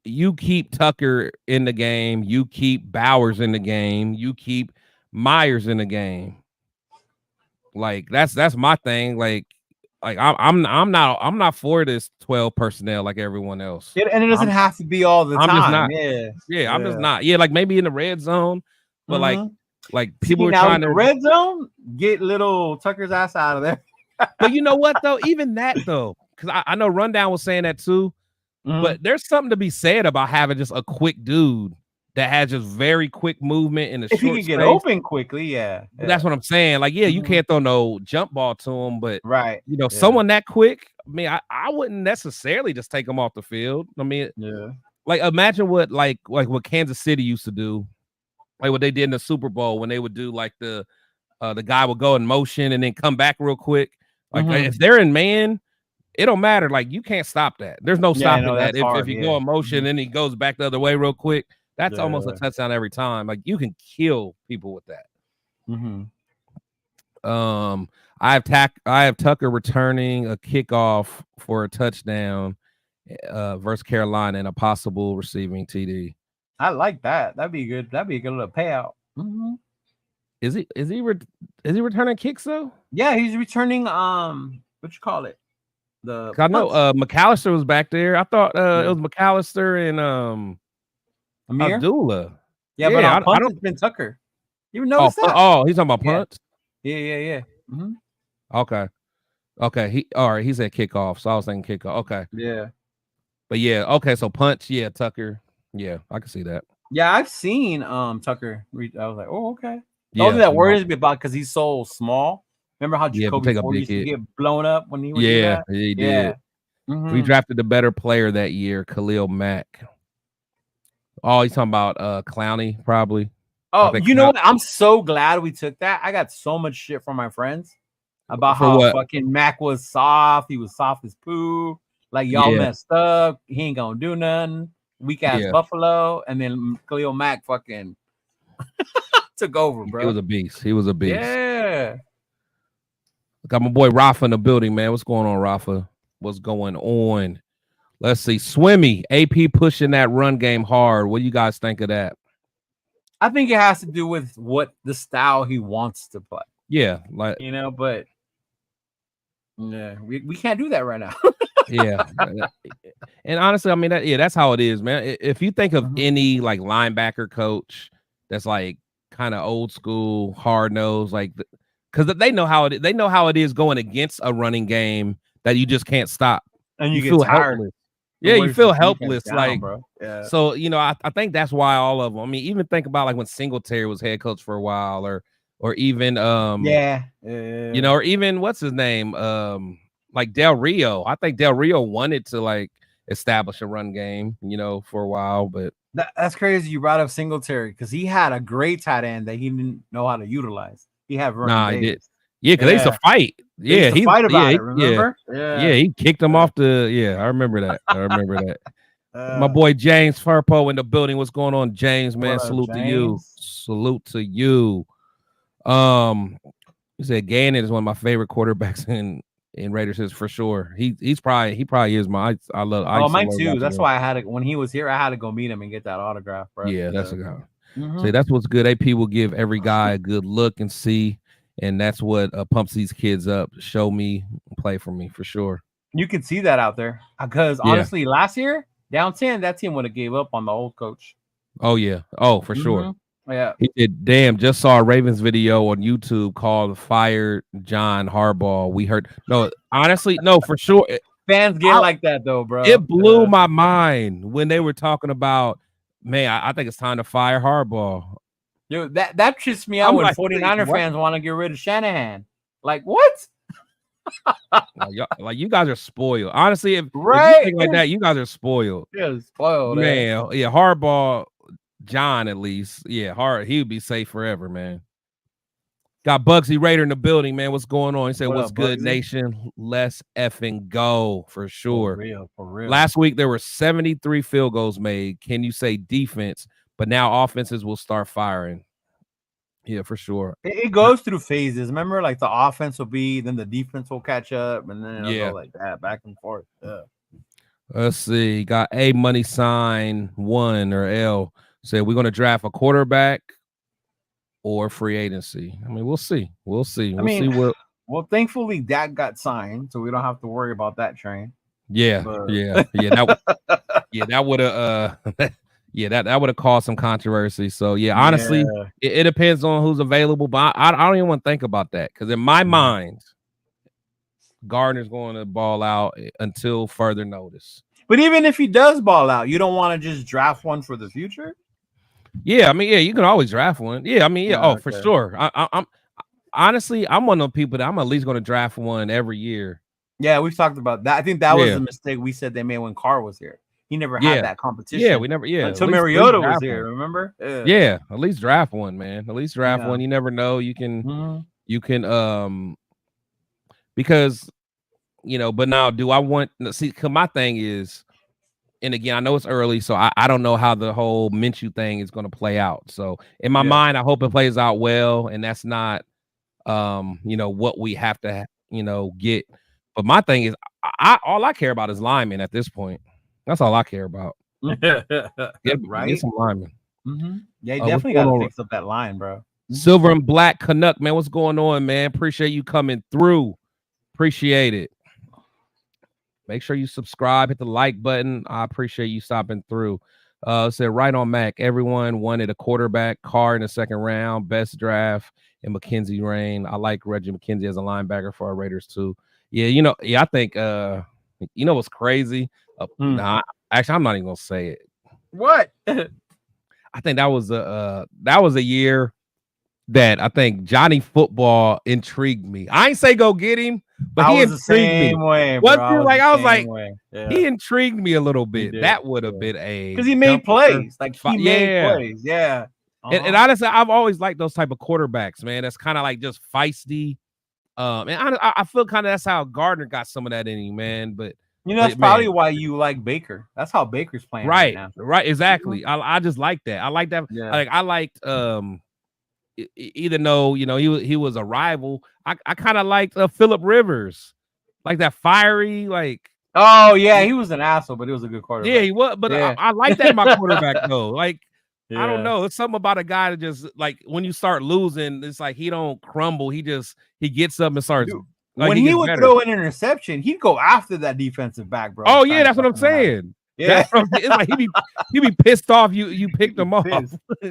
you keep Tucker in the game, you keep Bowers in the game, you keep Myers in the game. Like that's my thing. Like I'm not for this 12 personnel like everyone else. And it doesn't have to be all the time. Just not. Yeah, I'm just not. Yeah, like maybe in the red zone, but like people are trying to red zone, get little Tucker's ass out of there. But you know what though? Even that though, because I know Rundown was saying that too. But there's something to be said about having just a quick dude that has just very quick movement in the short space. If he can get open quickly, yeah. That's what I'm saying. Like, you can't throw no jump ball to him, but right, someone that quick. I mean, I wouldn't necessarily just take him off the field. I mean, like imagine what like what Kansas City used to do, like what they did in the Super Bowl when they would do like the guy would go in motion and then come back real quick. Like if they're in man. It don't matter. Like you can't stop that. There's no stopping that. If you go in motion and he goes back the other way real quick, that's almost a touchdown every time. Like you can kill people with that. I have Tucker returning a kickoff for a touchdown versus Carolina and a possible receiving TD. I like that. That'd be good. That'd be a good little payout. Mm-hmm. Is he returning kicks though? Yeah, he's returning. What you call it? I know McAllister was back there. I thought it was McAllister and Amir? Abdullah. Yeah, but on punts, it's been Tucker. You noticed that? Oh, he's talking about punts. Yeah. Mm-hmm. Okay. He said kickoff, so I was thinking kickoff. Okay. Yeah. But yeah, okay. So punch, yeah, Tucker. Yeah, I can see that. Yeah, I've seen Tucker. I was like, oh, okay. The only thing that worries me about because he's so small. Remember how Jacoby Ford used to get blown up when he was he did. Mm-hmm. We drafted the better player that year, Khalil Mack. Oh, he's talking about Clowney, probably. Oh, you know what? I'm so glad we took that. I got so much shit from my friends about how fucking Mac was soft. He was soft as poo. Like y'all messed up. He ain't gonna do nothing. Weak ass Buffalo, and then Khalil Mack fucking took over, bro. He was a beast. Yeah. Got my boy Rafa in the building, man. What's going on, Rafa? What's going on? Let's see. Swimmy, AP pushing that run game hard. What do you guys think of that? I think it has to do with what the style he wants to play. Yeah, but yeah, we can't do that right now. Yeah. And honestly, I mean, that's how it is, man. If you think of any like linebacker coach that's like kind of old school, hard nosed, like because they know how it is going against a running game that you just can't stop. And you feel helpless. Yeah, you feel helpless. Down, bro. Yeah. So, I think that's why all of them. I mean, even think about like when Singletary was head coach for a while, or even or even what's his name? Like Del Rio. I think Del Rio wanted to like establish a run game, for a while, but that's crazy. You brought up Singletary because he had a great tight end that he didn't know how to utilize. He had he did. Yeah, because they used to fight. Yeah, he fight about it. Remember? Yeah, he kicked him off the. Yeah, I remember that. My boy James Furpo in the building. What's going on, James? Man, salute to you. Salute to you. He said Gannon is one of my favorite quarterbacks in Raiders history for sure. He probably is my. I love. Oh, mine too. That's why I had to. When he was here, I had to go meet him and get that autograph, bro. Yeah, that's a guy. See, that's what's good. AP will give every guy a good look and see. And that's what pumps these kids up. Show me, play for me, for sure. You can see that out there. Because honestly, last year, down 10, that team would have gave up on the old coach. Oh, yeah. Oh, for sure. Yeah. He did. Damn, just saw a Ravens video on YouTube called Fired John Harbaugh. We heard. No, honestly, no, for sure. Fans get like that, though, bro. It blew my mind when they were talking about, man, I think it's time to fire Harbaugh. Yo, that trips me out when 49er fans want to get rid of Shanahan. Like, what? like you guys are spoiled. Honestly, if you think like that, you guys are spoiled. Yeah, spoiled. Man, yeah, Harbaugh, John at least. Yeah, he would be safe forever, man. Got Bugsy Raider in the building, man. What's going on? He said, what's good, Bugsy? Nation? Let's effing go for sure. For real. Last week, there were 73 field goals made. Can you say defense? But now offenses will start firing. Yeah, for sure. It goes through phases. Remember, like the offense will be, then the defense will catch up, and then it'll go like that, back and forth. Yeah. Let's see. Got a money sign 1 or L. Said we're going to draft a quarterback or free agency. I mean, we'll see. We'll see. Well, thankfully Dak got signed, so we don't have to worry about that train. Yeah, but... yeah. That would have that would have caused some controversy. So yeah, honestly, it depends on who's available. But I don't even want to think about that because in my mind, Gardner's going to ball out until further notice. But even if he does ball out, you don't want to just draft one for the future. Yeah, I mean, you can always draft one. Yeah, I mean, for sure. I'm honestly, I'm one of the people that I'm at least going to draft one every year. Yeah, we've talked about that. I think that was the mistake we said they made when Carr was here. He never had that competition. Yeah, we never. Yeah, until Mariota was here. Remember? Yeah, at least draft one, man. At least draft one. You never know. You can. You can. Because, But now, do I want? See, cause my thing is, and again, I know it's early, so I don't know how the whole Minshew thing is going to play out. So in my mind, I hope it plays out well, and that's not, what we have to, get. But my thing is, all I care about is linemen at this point. That's all I care about. Right? Get some linemen. Yeah, he definitely got to fix up that line, bro. Silver and Black Canuck, man. What's going on, man? Appreciate you coming through. Appreciate it. Make sure you subscribe, hit the like button. I appreciate you stopping through. Said right on Mac. Everyone wanted a quarterback. Carr in the second round. Best draft in Mackenzie Rain. I like Reggie McKenzie as a linebacker for our Raiders too. Yeah, I think what's crazy? Nah, actually, I'm not even gonna say it. What? I think that was a year that I think Johnny Football intrigued me. I ain't say go get him, but he intrigued me. Way, bro. I was like, yeah. He intrigued me a little bit. That would have been because he made plays. Like he made plays. Yeah. And honestly, I've always liked those type of quarterbacks, man. That's kind of like just feisty. And I feel kind of that's how Gardner got some of that in him, man. But that's probably why you like Baker. That's how Baker's playing right now. Right, exactly. I just like that. I like that. Yeah. I liked even though he was a rival, I kind of liked Phillip Rivers, like that fiery, like. Oh yeah, he was an asshole, but he was a good quarterback. Yeah, he was. But I like that in my quarterback though. Like I don't know, it's something about a guy that just like when you start losing, it's like he don't crumble. He gets up and starts. Dude, like, when he would throw an interception, he'd go after that defensitive back, bro. Oh yeah, that's what I'm saying. Yeah, it's like he be pissed off. You picked him off.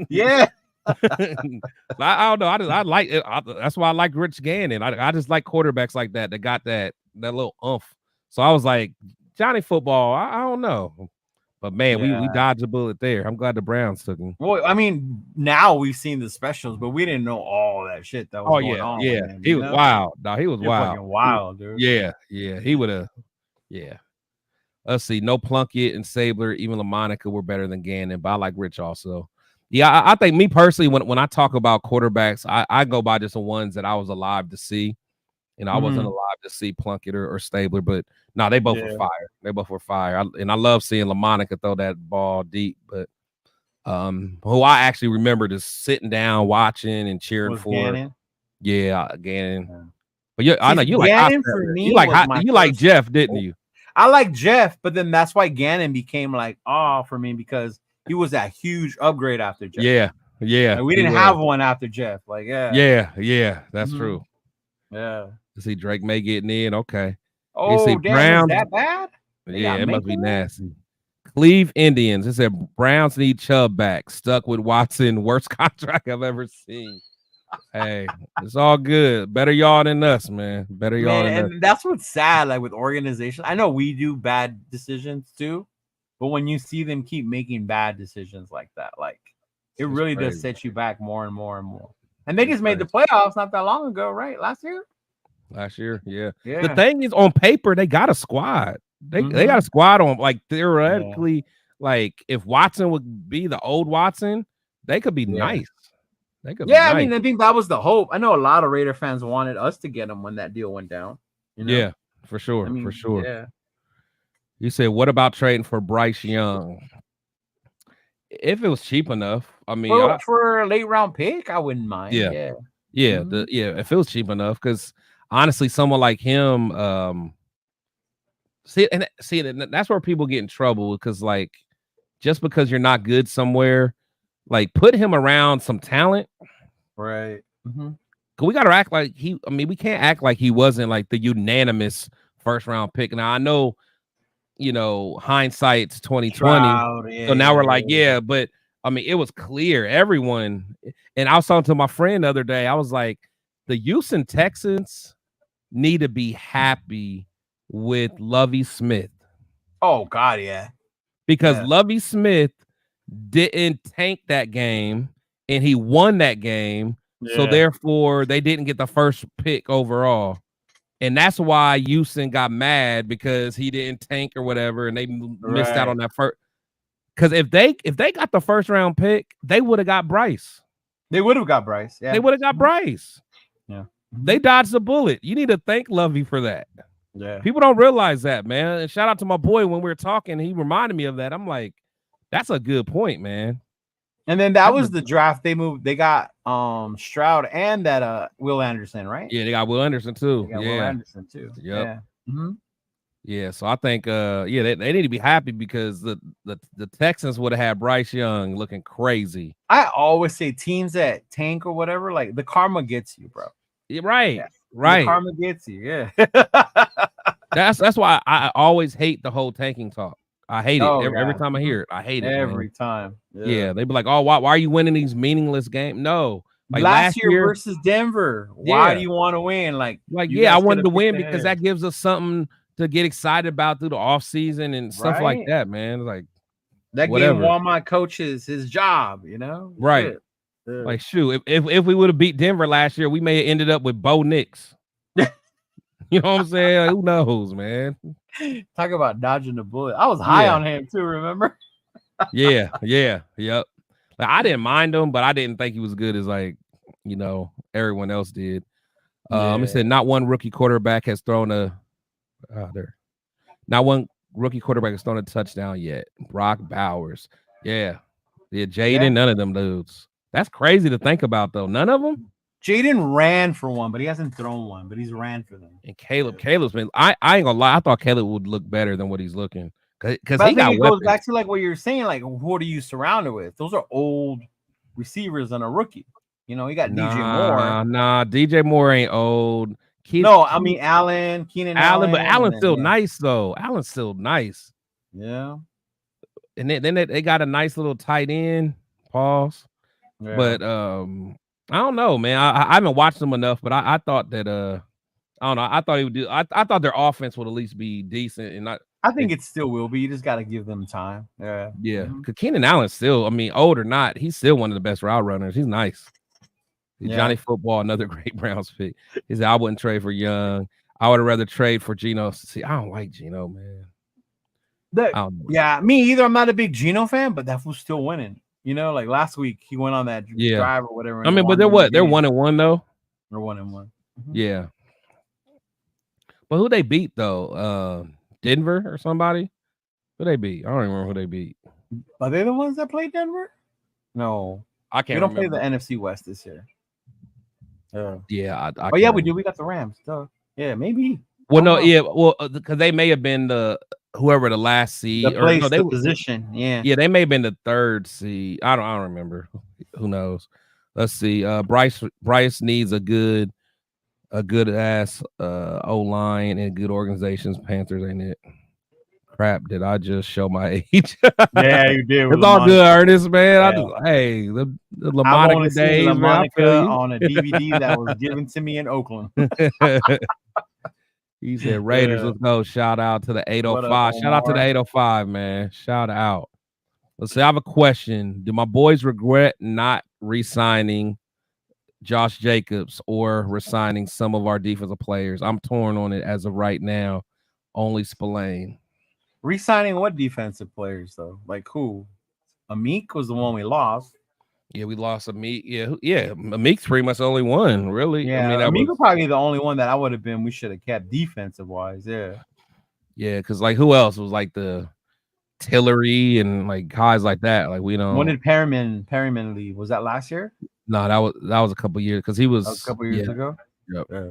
Yeah. I don't know. I like it. That's why I like Rich Gannon. I just like quarterbacks like that got that little oomph. So I was like, Johnny Football. I don't know, but man, we dodged a bullet there. I'm glad the Browns took him. Well, I mean, now we've seen the specials, but we didn't know all that shit that was going on. Yeah, he was wild. No, he was wild. Fucking wild, dude. Yeah, he would have. Yeah. Let's see. No Plunkett and Sabler, even LaMonica were better than Gannon, but I like Rich also. Yeah, I think me personally, when I talk about quarterbacks, I go by just the ones that I was alive to see. I wasn't alive to see Plunkett or Stabler, but no, they both were fire. They both were fire. I love seeing LaMonica throw that ball deep. But who I actually remember just sitting down, watching and cheering for. Gannon? Yeah, Gannon. Yeah. But I know you Gannon like for me. You like Jeff, didn't you? I like Jeff, but then that's why Gannon became like for me because he was that huge upgrade after Jeff. Yeah. Like, we didn't have one after Jeff. Like, yeah, that's true. Yeah. To see Drake May getting in, okay. Oh, damn, Browns, is that bad? Yeah, it must be nasty. Cleve Indians. It said Browns need Chubb back. Stuck with Watson. Worst contract I've ever seen. Hey, it's all good. Better y'all than us, man. Better y'all than us. And that's what's sad, like with organizations. I know we do bad decisions too. But when you see them keep making bad decisions like that, like it really does set you back more and more and more. And they just made the playoffs not that long ago, right? Last year, yeah. The thing is, on paper, they got a squad. They got a squad on. Like theoretically, like if Watson would be the old Watson, they could be nice. They could. Yeah, I mean, I think that was the hope. I know a lot of Raider fans wanted us to get him when that deal went down. Yeah, for sure, for sure. Yeah. You said, what about trading for Bryce Young? If it was cheap enough, I mean, for a late round pick, I wouldn't mind. Yeah. If it was cheap enough, because honestly, someone like him, that's where people get in trouble because, like, just because you're not good somewhere, like, put him around some talent, right? We got to act like we can't act like he wasn't like the unanimous first round pick. Now I know. Hindsight's 2020. So now we're like, but I mean, it was clear. Everyone, and I was talking to my friend the other day. I was like, the Houston Texans need to be happy with Lovie Smith. Oh God, yeah. Because Lovie Smith didn't tank that game, and he won that game. Yeah. So therefore, they didn't get the first pick overall. And that's why Houston got mad because he didn't tank or whatever, and they missed out on that first. Because if they got the first round pick, they would have got Bryce. They would have got Bryce. Yeah, they would have got Bryce. Yeah, they dodged the bullet. You need to thank Lovey for that. Yeah, people don't realize that, man. And shout out to my boy when we were talking. He reminded me of that. I'm like, that's a good point, man. And then that was the draft. They got Stroud and that Will Anderson, right? Yeah, they got Will Anderson too. Will Anderson too. Yep. Yeah. Yeah, so I think they need to be happy because the Texans would have had Bryce Young looking crazy. I always say teams that tank or whatever, like the karma gets you, bro. Yeah, right, Yeah. right. The karma gets you, yeah. That's why I always hate the whole tanking talk. I hate it every time I hear it. I hate it every man. time. Yeah, they be like, "Oh, why are you winning these meaningless games?" No, like last year versus Denver. Why do you want to win? Like I wanted to win because that gives us something to get excited about through the off season and stuff like that, man. Like that whatever. gave Walmart coaches his job, you know? Right. Shit. Yeah. Like shoot, if we would have beat Denver last year, we may have ended up with Bo Nix. You know what I'm saying? Like, who knows, man? Talk about dodging the bullet. I was high on him too, remember? Yep. Like I didn't mind him, but I didn't think he was good as like, everyone else did. It said not one rookie quarterback has thrown not one rookie quarterback has thrown a touchdown yet. Brock Bowers. Yeah, Jaden, none of them dudes. That's crazy to think about though. None of them. Jaden ran for one, but he hasn't thrown one, but he's ran for them. And Caleb's been. I ain't gonna lie. I thought Caleb would look better than what he's looking because he got. It goes back to like what you're saying. Like, what are you surrounded with? Those are old receivers and a rookie. You know, you got DJ Moore. Nah, DJ Moore ain't old. Keenan Allen. But Allen's still nice though. Allen's still nice. Yeah. And then they got a nice little tight end. Pause. Yeah. But I don't know, man. I haven't watched them enough, but I thought that I don't know. I thought he would do. I thought their offense would at least be decent, and I think it still will be. You just got to give them time. Yeah. Because Keenan Allen's still, old or not, he's still one of the best route runners. He's nice. Johnny Football, another great Browns pick. He said, I wouldn't trade for Young. I would have rather trade for Geno. See, I don't like Geno, man. Me either. I'm not a big Geno fan, but that was still winning. You know, like last week he went on that drive or whatever. But they're what? They're 1-1 though. They're 1-1. Mm-hmm. Yeah. But who they beat though? Denver or somebody? Who they beat? I don't remember who they beat. Are they the ones that played Denver? No, I can't. We don't play the NFC West this year. Yeah, we do. We got the Rams. So, yeah, maybe. Well, no, yeah, well, because they may have been whoever the last seed the position. Yeah, they may have been the third seed. I don't remember. Who knows? Let's see. Bryce needs a good ass O-line and good organizations. Panthers, ain't it? Crap, did I just show my age? Yeah, you did. It's all good, Ernest, man. The LaMonica days, LaMonica on a DVD that was given to me in Oakland. He said Raiders, let's go. Shout out to the 805. Shout out to the 805, man. Shout out. Let's see. I have a question. Do my boys regret not re-signing Josh Jacobs or resigning some of our defensive players? I'm torn on it as of right now. Only Spillane. Resigning what defensive players though? Like who? Amik was the one we lost. Yeah, we lost Amik. Yeah. Amik's pretty much the only one, really. Yeah, Amik was probably the only one that I would have been. We should have kept defensive wise. Yeah. Yeah, because like who else was like the Tillery and like guys like that? Like we don't. When did Perryman leave? Was that last year? No, that was a couple years because he was a couple years ago. Yep. Yeah.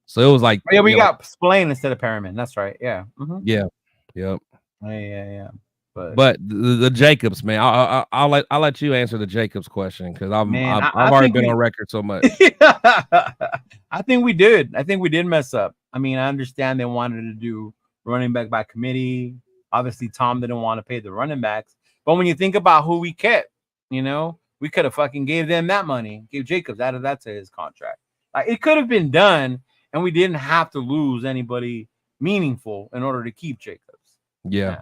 So it was like we got Spillane instead of Perryman. That's right. Yeah. Mm-hmm. Yeah. Yep. Yeah. But the Jacobs, man, I'll let you answer the Jacobs question because I've already been on record so much. I think we did. I think we did mess up. I mean, I understand they wanted to do running back by committee. Obviously, Tom didn't want to pay the running backs. But when you think about who we kept, we could have fucking gave them that money, gave Jacobs out of that to his contract. Like it could have been done, and we didn't have to lose anybody meaningful in order to keep Jacobs. Yeah.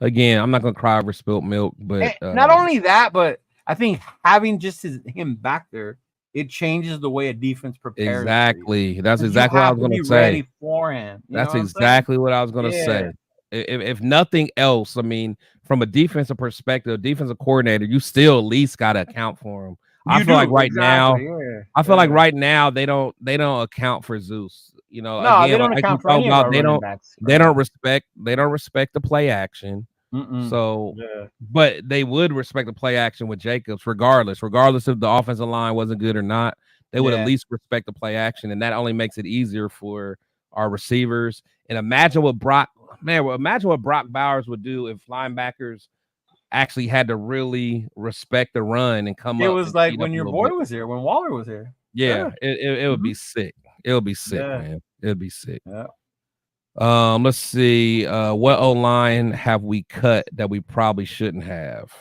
Again, I'm not gonna cry over spilt milk, but not only that, but I think having just him back there, it changes the way a defense prepares. Exactly. That's exactly what I was gonna say. Ready for him. That's exactly what I was gonna say. If nothing else, I mean, from a defensive perspective, defensive coordinator, you still at least gotta account for him. I feel like right now they don't account for Zeus. They don't account for any of our running backs. They don't respect the play action. So, but they would respect the play action with Jacobs, regardless if the offensive line wasn't good or not. They would at least respect the play action, and that only makes it easier for our receivers. And imagine what Brock Bowers would do if linebackers actually had to really respect the run and come up. It was like when your boy was here, when Waller was here. Yeah, it would be sick. It would be sick, man. It would be sick. Yeah. Let's see. What O-line have we cut that we probably shouldn't have?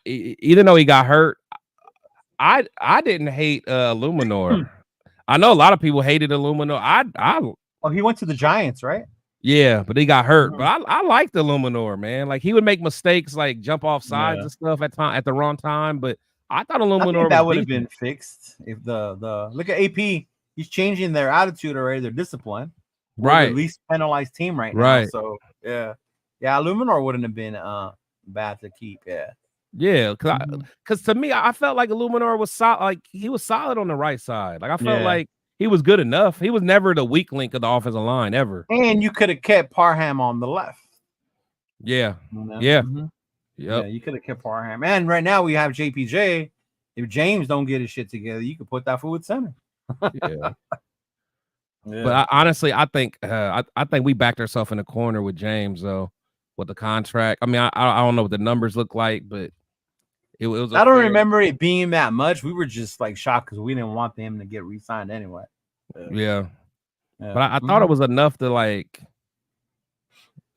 Even though he got hurt, I didn't hate Luminor. I know a lot of people hated Luminor. Oh, he went to the Giants, right? Yeah, but he got hurt. But I liked the Luminor, man. Like he would make mistakes, like jump off sides and stuff at the wrong time. But I thought Luminor that would have been fixed if the look at AP. He's changing their attitude already, their discipline. Right, the least penalized team right now. Right. So yeah, Luminor wouldn't have been bad to keep. Yeah, because to me, I felt like Luminor was solid. Like he was solid on the right side. Like I felt like he was good enough. He was never the weak link of the offensive line ever. And you could have kept Parham on the left. Yeah, yeah, yeah. You could have kept Parham. And right now we have JPJ. If James don't get his shit together, you could put that fool at center. Yeah. But honestly, I think we backed ourselves in the corner with James though, with the contract. I mean, I don't know what the numbers look like, but it was. I don't remember it being that much. We were just like shocked because we didn't want them to get re-signed anyway. Yeah. But I thought it was enough to like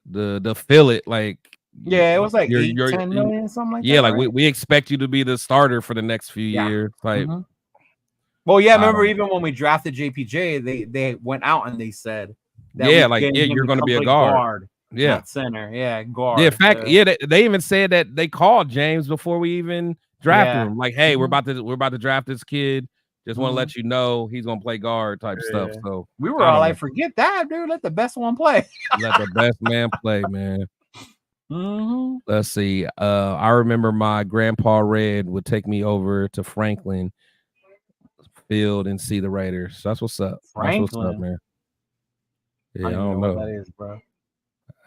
the fill it like. Yeah, it was like 10 million, something like that. Yeah, like we expect you to be the starter for the next few years. Like. Well, yeah, remember even when we drafted JPJ, they went out and they said that you're going to be a guard. Yeah, not center. Guard. Yeah, in fact, they even said that they called James before we even drafted him. Like, hey, we're about to draft this kid. Just want to let you know he's going to play guard type stuff. So we were all like, forget that, dude. Let the best one play. Let the best man play, man. Let's see. I remember my grandpa Red would take me over to Franklin Field and see the Raiders. So that's what's up. Franklin. That's what's up, man. Yeah, I don't know know. What that is, bro.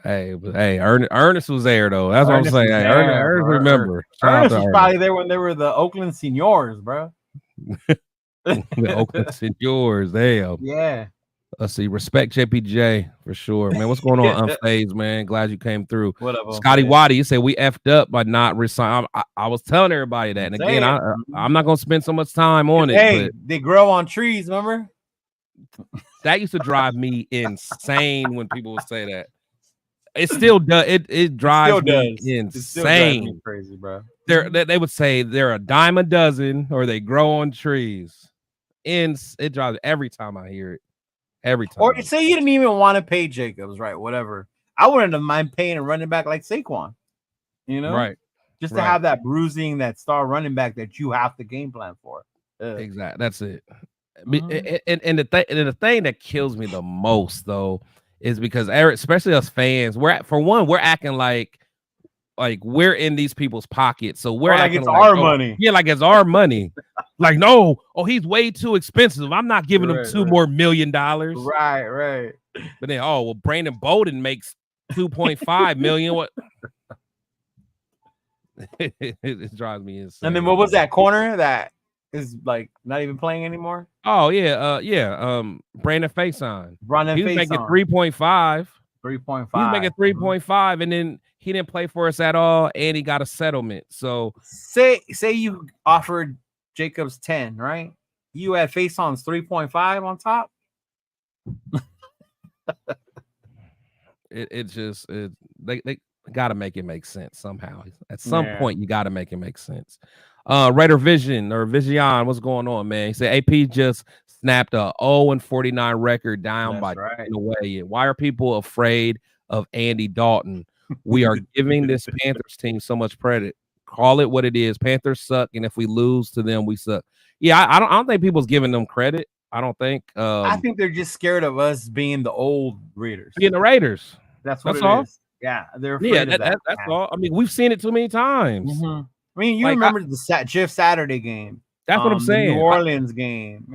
Hey, Ernest was there though. That's what I'm saying. Hey, Ernest remember. Ernest was probably there when they were the Oakland Seniors, bro. The Oakland Seniors. Damn. Yeah. Let's see. Respect JPJ for sure, man. What's going on, Unfazed, man? Glad you came through. Scotty Waddy, you said we effed up by not resigning. I was telling everybody that, and again, I'm not gonna spend so much time on it. Hey, they grow on trees, remember? That used to drive me insane when people would say that. It still does. It drives me insane. It still drives me crazy, bro. They would say they're a dime a dozen, or they grow on trees. And it drives every time I hear it. Every time. Or say you didn't even want to pay Jacobs, right? Whatever. I wouldn't have mind paying a running back like Saquon. You know, right? Just to have that bruising, that star running back that you have to game plan for. Exactly. That's it. And the thing that kills me the most though is because especially us fans, we're acting like we're in these people's pockets, so we're acting it's our money. Yeah, like it's our money. Like, no, he's way too expensive. I'm not giving him $2 more million. Right. But then, Brandon Bolden makes 2.5 million. What? It drives me insane. And then what was that corner that is like not even playing anymore? Oh yeah. Brandon Faison. He was making 3.5. 3.5. He was making 3.5, and then he didn't play for us at all, and he got a settlement. So say you offered Jacobs 10, right? You had Faison's 3.5 on top. They got to make it make sense somehow. At some point, you got to make it make sense. Raider Vision or Vision, what's going on, man? He said AP just snapped a 0-49 record down by taking away. Why are people afraid of Andy Dalton? We are giving this Panthers team so much credit. Call it what it is. Panthers suck, and if we lose to them, we suck. Yeah, I don't think people's giving them credit. I don't think. I think they're just scared of us being the old Raiders. Being the Raiders. That's all. Is. Yeah, they're afraid of that. That's all. I mean, we've seen it too many times. Mm-hmm. I mean, you remember the Jeff Saturday game. That's what I'm saying. The New Orleans game.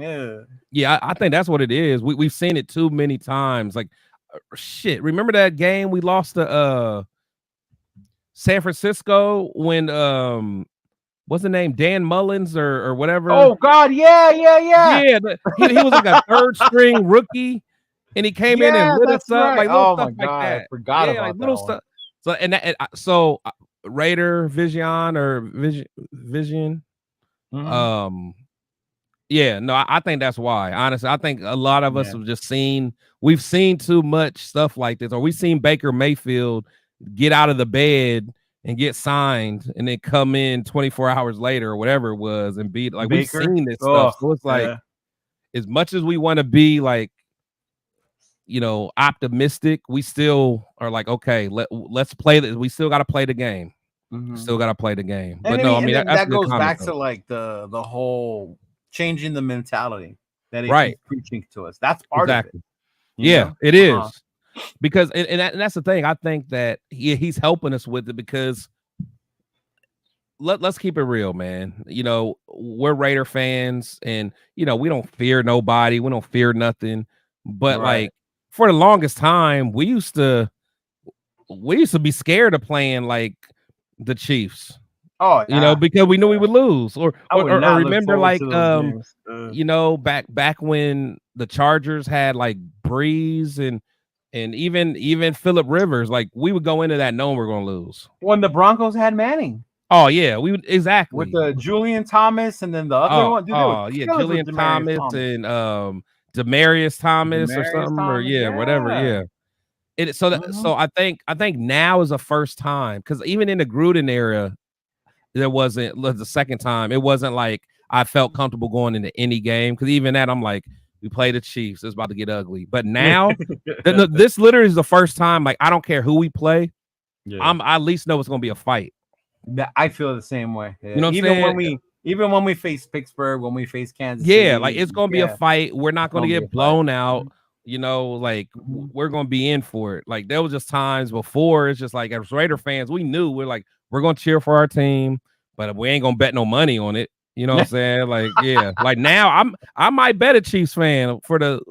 Yeah, I think that's what it is. We've seen it too many times. Like, shit. Remember that game we lost to San Francisco when what's the name? Dan Mullins or whatever. Oh God, yeah. Yeah, he was like a third string rookie, and he came in and lit us up, right. like little Oh stuff my God, like that. I forgot Yeah, about like that little one. stuff. So so Raider Vision or Vision. Yeah, no, I think that's why. Honestly, I think a lot of us have just we've seen too much stuff like this, or we've seen Baker Mayfield get out of the bed and get signed and then come in 24 hours later or whatever it was and be like, Baker? we've seen this stuff. So it's like, as much as we want to be like, optimistic, we still are like, okay, let's play this. We still got to play the game. Still got to play the game. But no, I mean, that's that goes back to like the whole changing the mentality that he keeps preaching to us. That's part of it. Yeah, it is. Because and that's the thing. I think that he's helping us with it because let's keep it real, man. We're Raider fans, and we don't fear nobody. We don't fear nothing. But like for the longest time, we used to be scared of playing like the Chiefs. Oh, because we knew we would lose. Or remember, like games. back when the Chargers had like Breeze and even Phillip Rivers, like we would go into that knowing we're gonna lose. When the Broncos had Manning. Oh yeah, we would exactly with the Julian Thomas and then the other one. Dude, Julian Thomas and Demaryius Thomas or something, or whatever. Yeah. So I think now is the first time, because even in the Gruden era, there wasn't the second time. It wasn't like I felt comfortable going into any game, because even that I'm like, we play the Chiefs, it's about to get ugly. But now, this literally is the first time. Like I don't care who we play, I at least know it's gonna be a fight. I feel the same way. You know what I'm saying? Even when we face Pittsburgh, when we face Kansas City, like it's gonna be a fight. We're not gonna get blown out. Like we're gonna be in for it. Like there was just times before, it's just like as Raider fans, we knew we're gonna cheer for our team, but we ain't gonna bet no money on it. You know what I'm saying? Like, yeah. Like now I might bet a Chiefs fan for the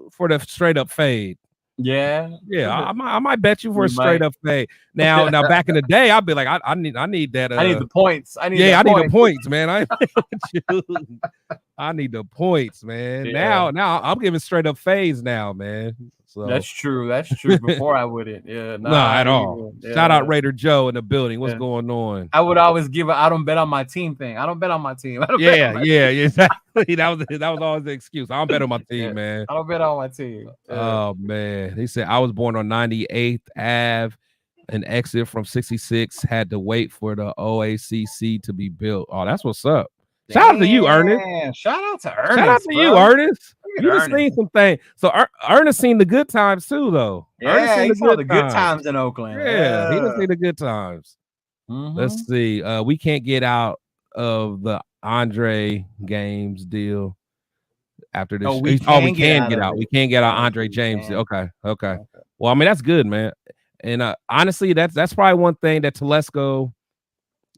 straight up fade. Yeah. I might bet you for a straight up fade. Now back in the day, I'd be like, I need that. I need the points. I need the points, man. I need the points, man. Yeah. Now I'm giving straight up fades now, man. So that's true. Before I wouldn't. Yeah, no, at all. Yeah. Shout out Raider Joe in the building. What's going on? I would always give I don't bet on my team thing. I don't bet on my team. Exactly. That was always the excuse. I don't bet on my team, man. I don't bet on my team. Oh man. He said I was born on 98th Ave. An exit from 66 had to wait for the OACC to be built. Oh, that's what's up. Shout out to you, Ernest. Shout out to Ernest. Shout out to you, Ernest. You just seen some things. So Ernest seen the good times too, though. Yeah, he saw the good times in Oakland. Yeah, he done seen the good times. Let's see. We can't get out of the Andre James deal after this. We can get out. We can't get out Andre James deal. Okay. Well, I mean, that's good, man. And honestly, that's probably one thing that Telesco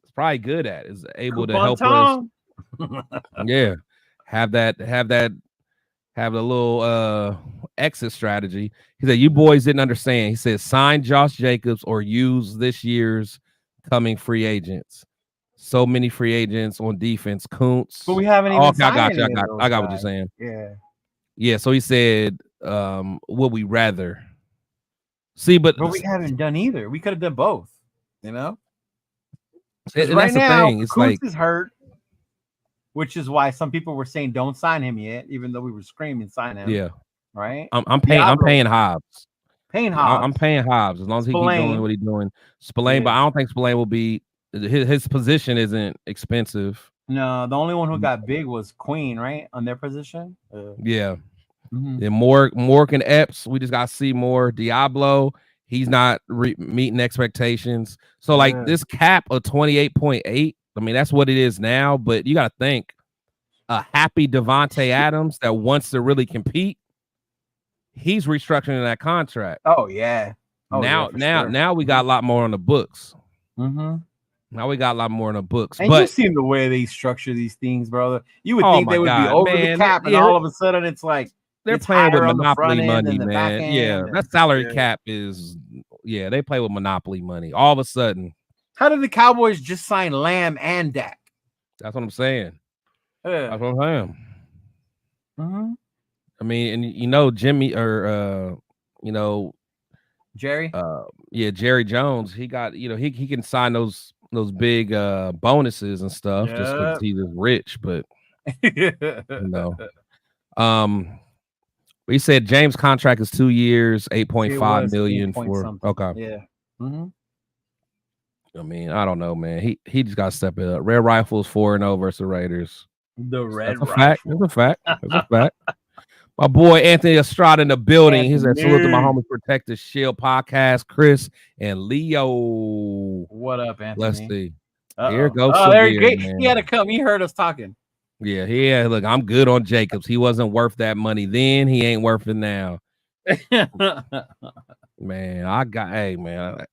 is probably good at, is able to help us. Yeah, have the little exit strategy. He said, you boys didn't understand. He said, sign Josh Jacobs or use this year's coming free agents. So many free agents on defense. Kuntz. But we haven't even I got what you're saying. Yeah. So he said, would we rather? See, but we haven't done either. We could have done both. You know, right now, the thing. It's Kuntz is hurt, which is why some people were saying don't sign him yet, even though we were screaming sign him. Yeah, right. I'm paying Hobbs. I'm paying Hobbs as long as he keeps doing what he's doing. Spillane, but I don't think Spillane will be. His position isn't expensive. No, the only one who got big was Queen, right, on their position. Yeah. Then Mork and Epps, we just got to see more. Diablo, he's not meeting expectations. So like this cap of 28.8, I mean, that's what it is now. But you got to think, a happy Devontae Adams that wants to really compete, he's restructuring that contract. Oh yeah. Now we got a lot more on the books. Now we got a lot more on the books. And you've seen the way they structure these things, brother. You would think they would be over the cap, and all of a sudden it's like they're playing with monopoly money, man. Yeah, that salary cap is. Yeah, they play with monopoly money. All of a sudden, how did the Cowboys just sign Lamb and Dak? That's what I'm saying. Yeah. That's what I'm saying. Mm-hmm. I mean, and you know, Jimmy or you know, Jerry. Yeah, Jerry Jones. He got, you know, he can sign those big bonuses and stuff just because he's rich. But you know, he said James' contract is 2 years, 8.5 million for something. okay. Yeah. Mm-hmm. I mean, I don't know, man. He just got to step it up. Red Rifles 4-0 versus the Raiders. The Red That's a fact. That's a fact. That's a fact. My boy Anthony Estrada in the building. He's at Salute to My Homies Protect the Shield podcast. Chris and Leo. What up, Anthony? Let's see. Uh-oh. Here goes. Oh, there he had to come. He heard us talking. Yeah. Look, I'm good on Jacobs. He wasn't worth that money then. He ain't worth it now. Man, hey, man.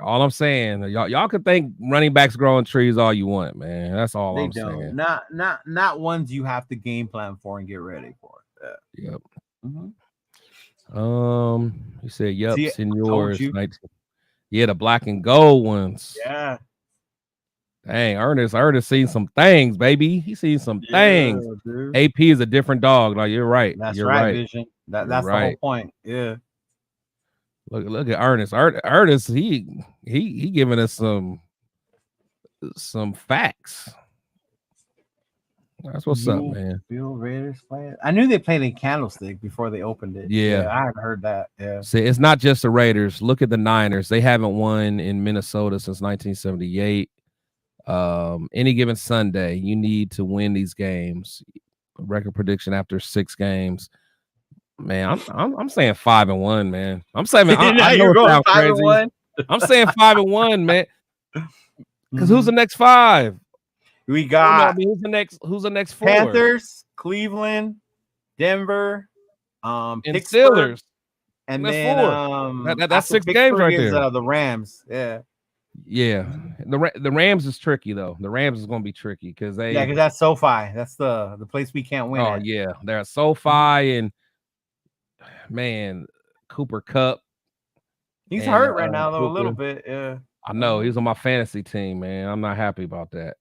All I'm saying, y'all can think running backs growing trees all you want, man. That's all I'm saying. Not ones you have to game plan for and get ready for. Yep. Mm-hmm. He said, "Yep, See, seniors." Yeah, the black and gold ones. Yeah. Dang, Ernest seen some things, baby. He seen some things. Dude. AP is a different dog. Like you're right. That's right, Vision. That's the whole point. Yeah. Look at Ernest. Ernest, he giving us some facts. That's what's up, man. Bill Raiders playing. I knew they played in Candlestick before they opened it. Yeah, I hadn't heard that. Yeah. See, it's not just the Raiders. Look at the Niners. They haven't won in Minnesota since 1978. Any given Sunday, you need to win these games. Record prediction after 6 games. Man, I'm saying 5-1, man. I'm saying I know it sounds crazy. I'm saying 5-1, man. Because who's the next 5? We got who's the next 4? Panthers, Cleveland, Denver, and Pittsburgh, Steelers. and that's then 4. That's 6 games right there. The Rams, yeah. The Rams is tricky though. The Rams is going to be tricky because that's SoFi. That's the place we can't win. Oh at. Yeah, they're at SoFi and man, Cooper Kupp. He's hurt right now though, a little bit. Yeah, I know he's on my fantasy team, man. I'm not happy about that.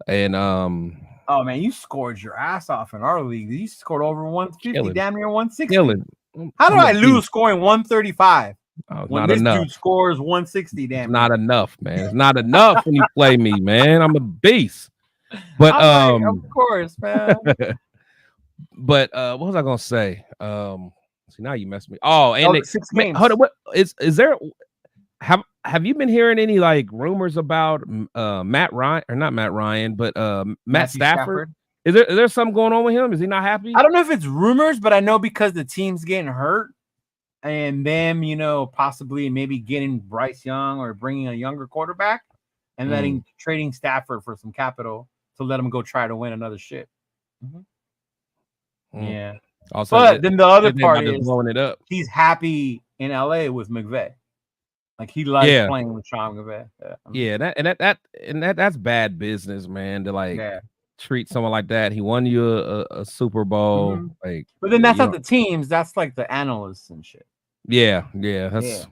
And oh man, you scored your ass off in our league. You scored over 150, damn near 160. How do I lose scoring 135? When not this enough. Dude scores 160, damn. Not enough, man. It's not enough when you play me, man. I'm a beast. But of course, man. But what was I gonna say? See, now you messed me. Oh, and 6 games. Hold on, what is there? Have you been hearing any like rumors about Matt Ryan or not Matt Ryan, but Matt Stafford? Is there something going on with him? Is he not happy? I don't know if it's rumors, but I know because the team's getting hurt and them, possibly maybe getting Bryce Young or bringing a younger quarterback and trading Stafford for some capital to let him go try to win another shit. Yeah. Also, but then the other part is blowing it up. He's happy in LA with McVay. Like he likes playing with Sean McVay. That's bad business, man. To treat someone like that. He won you a Super Bowl. But then that's not the teams. That's like the analysts and shit. That's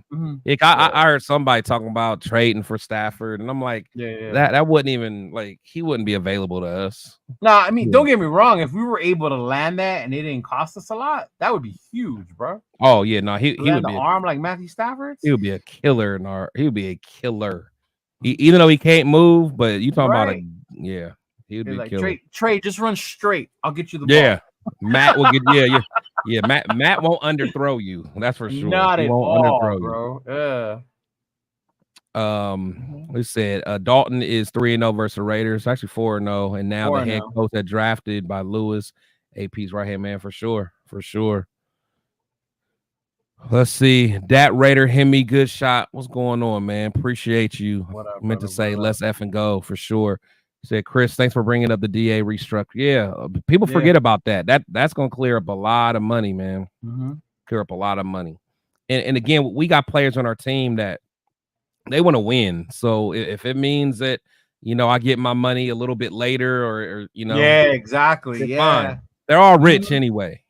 I heard somebody talking about trading for Stafford, and I'm like, that wouldn't even he wouldn't be available to us. No, I mean, don't get me wrong. If we were able to land that and it didn't cost us a lot, that would be huge, bro. Oh yeah, no, he would be arm like Matthew Stafford. He would be a killer he would be a killer. Even though he can't move, but you talking about he would be a killer. Trade, just run straight. I'll get you the ball. Yeah. Matt will get Matt won't underthrow you. That's for sure. Not at all, bro. We said Dalton is 3-0 versus the Raiders, actually 4-0, and now the head coach that drafted by Lewis, AP's right hand man for sure. Let's see. Dat Raider, Hemi, good shot. What's going on, man? Appreciate you. What up, meant to say let's effing go for sure. Said Chris, thanks for bringing up the DA restructure. Yeah, people forget about that. That's gonna clear up a lot of money, man. Clear up a lot of money. And again, we got players on our team that they want to win. So if it means that I get my money a little bit later, or exactly. Fine. They're all rich anyway.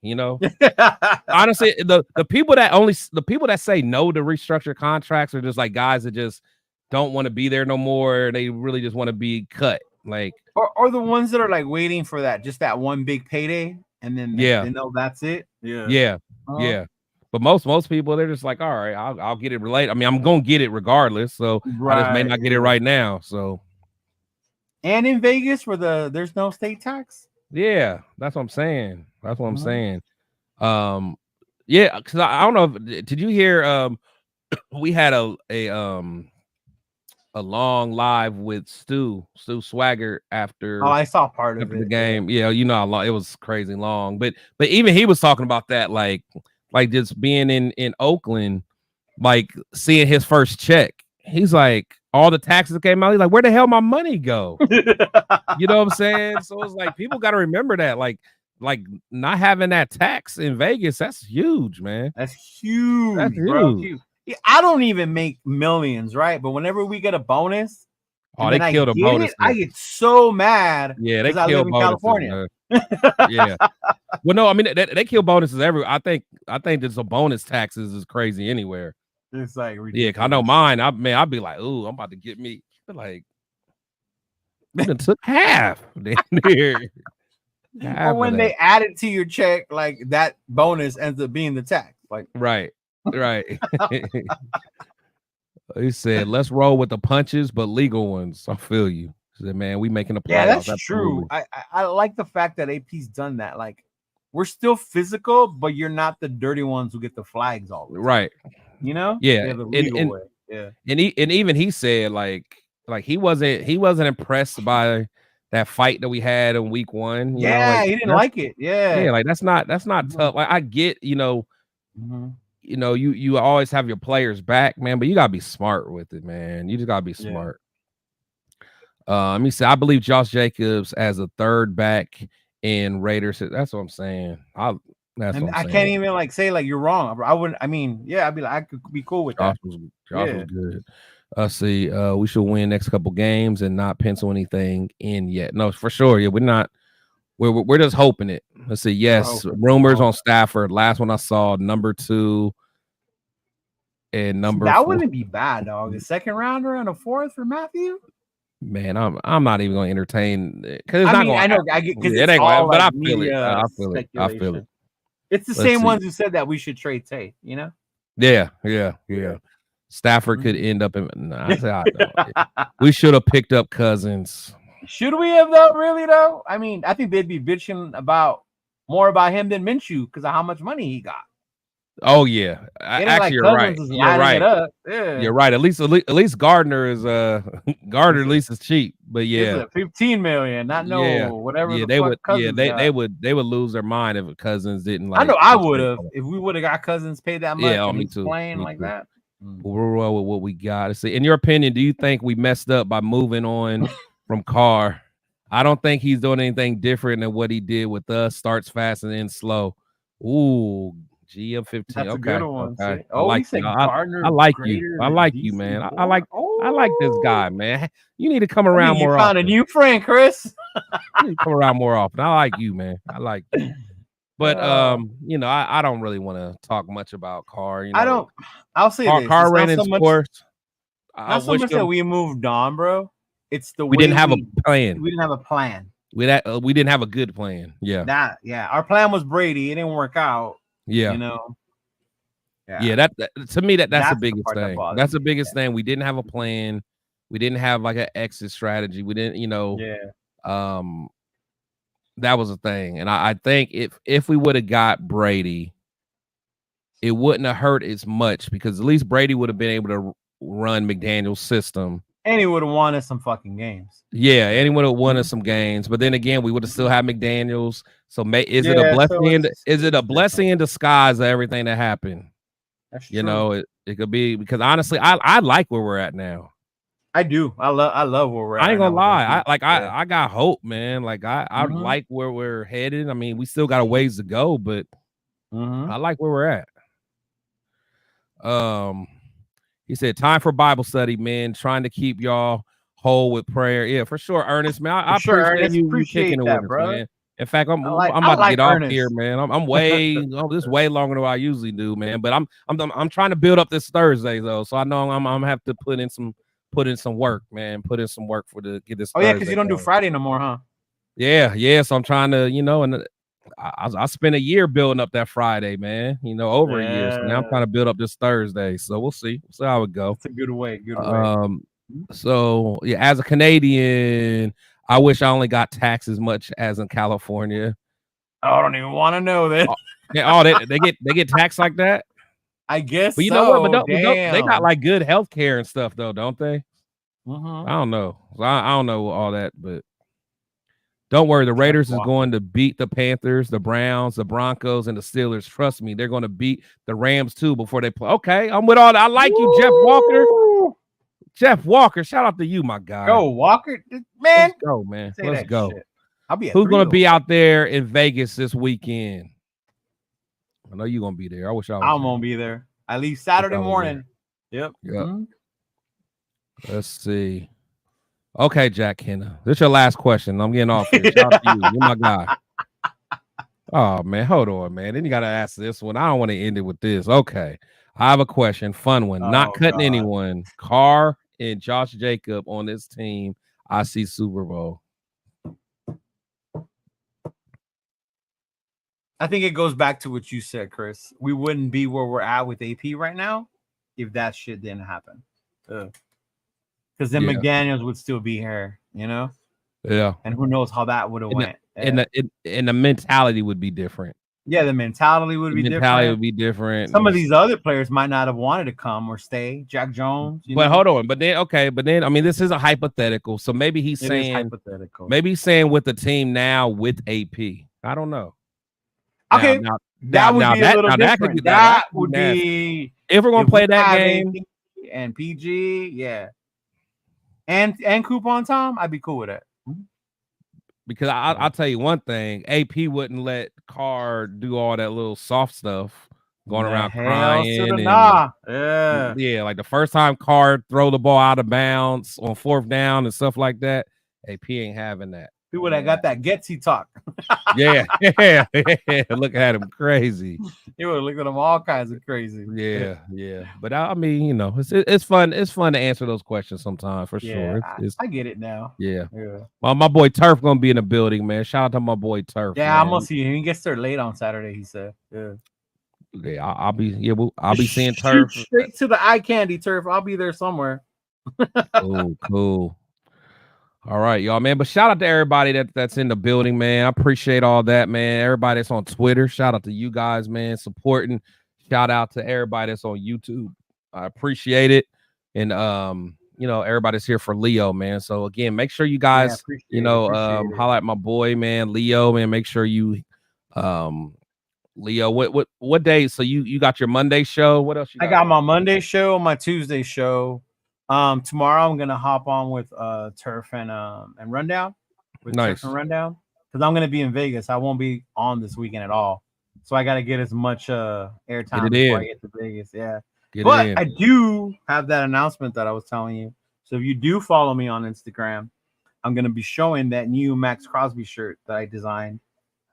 Honestly, the people that say no to restructure contracts are just like guys that just don't want to be there no more. They really just want to be cut. Like, or the ones that are like waiting for that one big payday, and then they know that's it. Yeah. But most people, they're just like, all right, I'll get it related. I mean, I'm gonna get it regardless. So I just may not get it right now. So. And in Vegas, where there's no state tax. Yeah, that's what I'm saying. That's what I'm saying. Yeah, because I don't know. Did you hear? We had a long live with Stu Swagger after. Oh, I saw part of the game. Yeah, you know how long it was, crazy long. But even he was talking about that, like just being in Oakland, like seeing his first check. He's like, all the taxes came out. He's like, where the hell my money go? You know what I'm saying? So it's like people got to remember that, like not having that tax in Vegas, that's huge, man. That's huge. That's bro. Huge. Yeah, I don't even make millions, right? But whenever we get a bonus, they killed a bonus. I get so mad. Yeah, they kill bonuses, California. Yeah. Well, no, I mean they kill bonuses everywhere. I think there's a bonus taxes is crazy anywhere. It's like ridiculous. Yeah, I know mine. I'd be like, ooh, I'm about to get me. Like, it took half. Or when they add it to your check, like that bonus ends up being the tax. Like, right. He said, let's roll with the punches, but legal ones. I feel you. He said, man, we making a playoffs. Yeah, that's true. I like the fact that AP's done that. Like, we're still physical, but you're not the dirty ones who get the flags all the time. Right. You know? Yeah. And even he said like he wasn't impressed by that fight that we had in week 1. You know, like, he didn't like it. Yeah, like that's not tough. Like I get, you know, you always have your players back, man, but you gotta be smart with it, man. You just gotta be smart. Let me say, I believe Josh Jacobs as a third back in Raiders. That's what I'm saying. I can't even like say like you're wrong. I wouldn't. I mean, yeah, I'd be like, I could be cool with that. Josh was good. Let's see. We should win next couple games and not pencil anything in yet. No, for sure. Yeah, we're not. We're just hoping it. Let's see. Yes, rumors on Stafford. Last one I saw, number 2 and number. That wouldn't be bad, dog. The second rounder and a 4th for Matthew. Man, I'm not even going to entertain because I know I get because it ain't going, but I feel it. I feel it. It's the same ones who said that we should trade Tate, you know? Yeah. Stafford could end up in. We should have picked up Cousins. Should we have though? Really though? I mean, I think they'd be bitching more about him than Minshew because of how much money he got. Oh yeah, actually you're right. You're right. Yeah. You're right. At least Gardner is Gardner at least is cheap. But yeah, $15 million, not whatever. Yeah, they would lose their mind if Cousins didn't like. I know I would have if we would have got Cousins paid that much. Yeah, me too. Playing like that. We'll roll with what we got. See, in your opinion, do you think we messed up by moving on from Carr? I don't think he's doing anything different than what he did with us. Starts fast and ends slow. Ooh. GM15. That's a good one. Okay. I like you. I like you. I like you, man. I like this guy, man. You need to come around more often. You found a new friend, Chris. You need to come around more often. I like you, man. I like you. But you know, I don't really want to talk much about Carr. You know, I don't. I'll say this. Carr ran its course. Not so much that we moved on, bro. It's the we didn't have a plan. We didn't have a plan. We didn't have a good plan. Yeah. Our plan was Brady. It didn't work out. Yeah, you know. Yeah, that to me that's the biggest thing. That's the biggest thing. We didn't have a plan. We didn't have like an exit strategy. We didn't, you know. Yeah. That was a thing, and I think if we would have got Brady, it wouldn't have hurt as much because at least Brady would have been able to run McDaniel's system. And he would have won us some fucking games. Yeah, and he would have won us some games. But then again, we would have still had McDaniels. So is it a blessing? Is it a blessing in disguise of everything that happened? That's true. You know, it could be because honestly, I like where we're at now. I do. I love where we're at. I ain't gonna lie. I got hope, man. Like I like where we're headed. I mean, we still got a ways to go, but I like where we're at. He said, time for Bible study, man. Trying to keep y'all whole with prayer. Yeah, for sure, Ernest, man. I appreciate you kicking it with us, man. In fact, I'm about to get off here, man. I'm way this way longer than what I usually do, man. But I'm trying to build up this Thursday though, so I know I'm have to put in some put in some work, man. Put in some work get this. Oh yeah, because Thursday you don't do going. Friday no more, huh? Yeah. So I'm trying to, and I spent a year building up that Friday, man. Over a year. So now I'm trying to build up this Thursday. So we'll see. We'll see how it go. It's a good way. Good way. So yeah, as a Canadian, I wish I only got taxed as much as in California. I don't even want to know that. They get taxed like that. I guess. But you know what? But they got like good health care and stuff though, don't they? Mm-hmm. I don't know. I don't know all that, but don't worry. The Raiders is going to beat the Panthers, the Browns, the Broncos, and the Steelers. Trust me, they're going to beat the Rams too before they play. Okay, I'm with all that. I like you, Jeff Walker. Jeff Walker, shout out to you, my guy. Go Walker, man. Let's go, man. Let's go. Shit. I'll be. Who's going to be out there in Vegas this weekend? I know you're going to be there. I wish I was. I'm going to be there. I leave Saturday morning. Yep. Mm-hmm. Let's see. Okay, Jack Henna. This is your last question. I'm getting off here. Shout out to you. You're my guy. Oh, man. Hold on, man. Then you got to ask this one. I don't want to end it with this. Okay. I have a question. Fun one. Not cutting anyone. Carr and Josh Jacob on this team. I see Super Bowl. I think it goes back to what you said, Chris. We wouldn't be where we're at with AP right now if that shit didn't happen. Because then McDaniels would still be here, Yeah. And who knows how that would have went. And the mentality would be different. Yeah, the mentality would be different. Some of these other players might not have wanted to come or stay. Jack Jones. But hold on. But then, I mean, this is a hypothetical. So maybe he's saying hypothetical. Maybe he's saying with the team now with AP. I don't know. Okay. That would be a little different. That would be if we're gonna play that game and PG, yeah. And Coupon Tom, I'd be cool with that. Because I'll tell you one thing, AP wouldn't let Carr do all that little soft stuff, going around crying. Yeah, like the first time Carr throw the ball out of bounds on 4th down and stuff like that, AP ain't having that. He would have got that Getsy talk. yeah. Look at him crazy. He would have looked at him all kinds of crazy. Yeah. But I mean, it's fun. It's fun to answer those questions sometimes for sure. I get it now. Yeah. Well, my boy Turf gonna be in the building, man. Shout out to my boy Turf. Yeah, I'm gonna see him. He gets there late on Saturday. He said. Yeah, I'll be seeing Turf straight to the eye candy. Turf. I'll be there somewhere. Cool. All right, y'all, man. But shout out to everybody that's in the building, man. I appreciate all that, man. Everybody that's on Twitter. Shout out to you guys, man, supporting. Shout out to everybody that's on YouTube. I appreciate it. And everybody's here for Leo, man. So again, make sure you guys, highlight my boy, man, Leo, man. Make sure you Leo, what day? So you got your Monday show. What else you got? I got my Monday show, my Tuesday show. Tomorrow I'm gonna hop on with Turf and Rundown. Nice. Turf and Rundown, because I'm gonna be in Vegas. I won't be on this weekend at all, so I gotta get as much airtime before I get to Vegas. Yeah, but I do have that announcement that I was telling you. So if you do follow me on Instagram, I'm gonna be showing that new Max Crosby shirt that I designed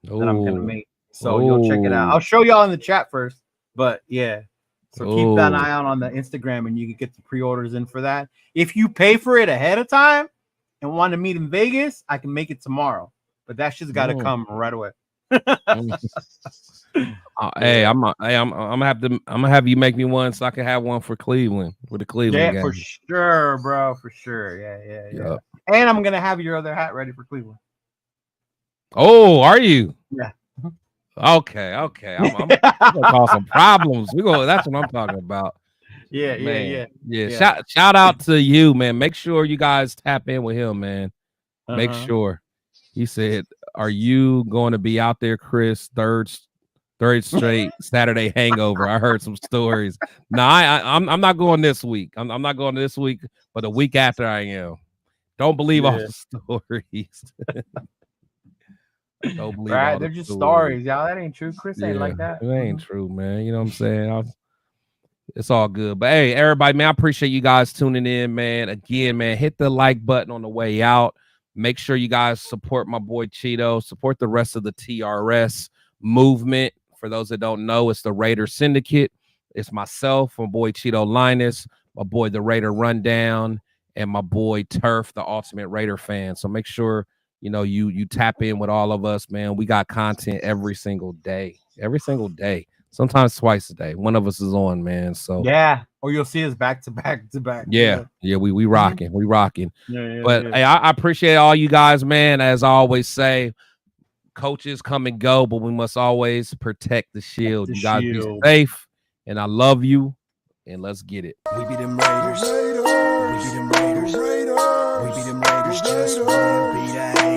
that I'm gonna make. So you'll check it out. I'll show y'all in the chat first, but yeah. So keep that eye out on the Instagram, and you can get the pre-orders in for that. If you pay for it ahead of time and want to meet in Vegas, I can make it tomorrow. But that shit's got to come right away. Hey, I'm gonna have you make me one so I can have one for Cleveland with the Cleveland game. For sure, bro. For sure. Yeah. Yep. And I'm gonna have your other hat ready for Cleveland. Oh, are you? Yeah. Okay. I'm gonna cause some problems. That's what I'm talking about. Yeah. Shout out to you, man. Make sure you guys tap in with him, man. Make sure. He said, "Are you going to be out there, Chris? Third straight Saturday hangover." I heard some stories. No, I'm not going this week. I'm not going this week, but the week after I am. Don't believe all the stories. Right, they're just stories, y'all. That ain't true. Chris ain't like that. It ain't true, man. You know what I'm saying? It's all good. But hey, everybody, man, I appreciate you guys tuning in, man. Again, man, hit the like button on the way out. Make sure you guys support my boy Cheeto. Support the rest of the TRS movement. For those that don't know, it's the Raider Syndicate. It's myself, my boy Cheeto Linus, my boy the Raider Rundown, and my boy Turf, the ultimate Raider fan. So make sure you tap in with all of us, man. We got content every single day. Sometimes twice a day. One of us is on, man. So yeah, or you'll see us back to back to back. Yeah, we rocking. We rocking. But Yeah. hey, I appreciate all you guys, man. As I always say, coaches come and go, but we must always protect the shield. You guys be safe, and I love you. And let's get it. We be them Raiders. We be them Raiders. We be them Raiders. Just wanna be that.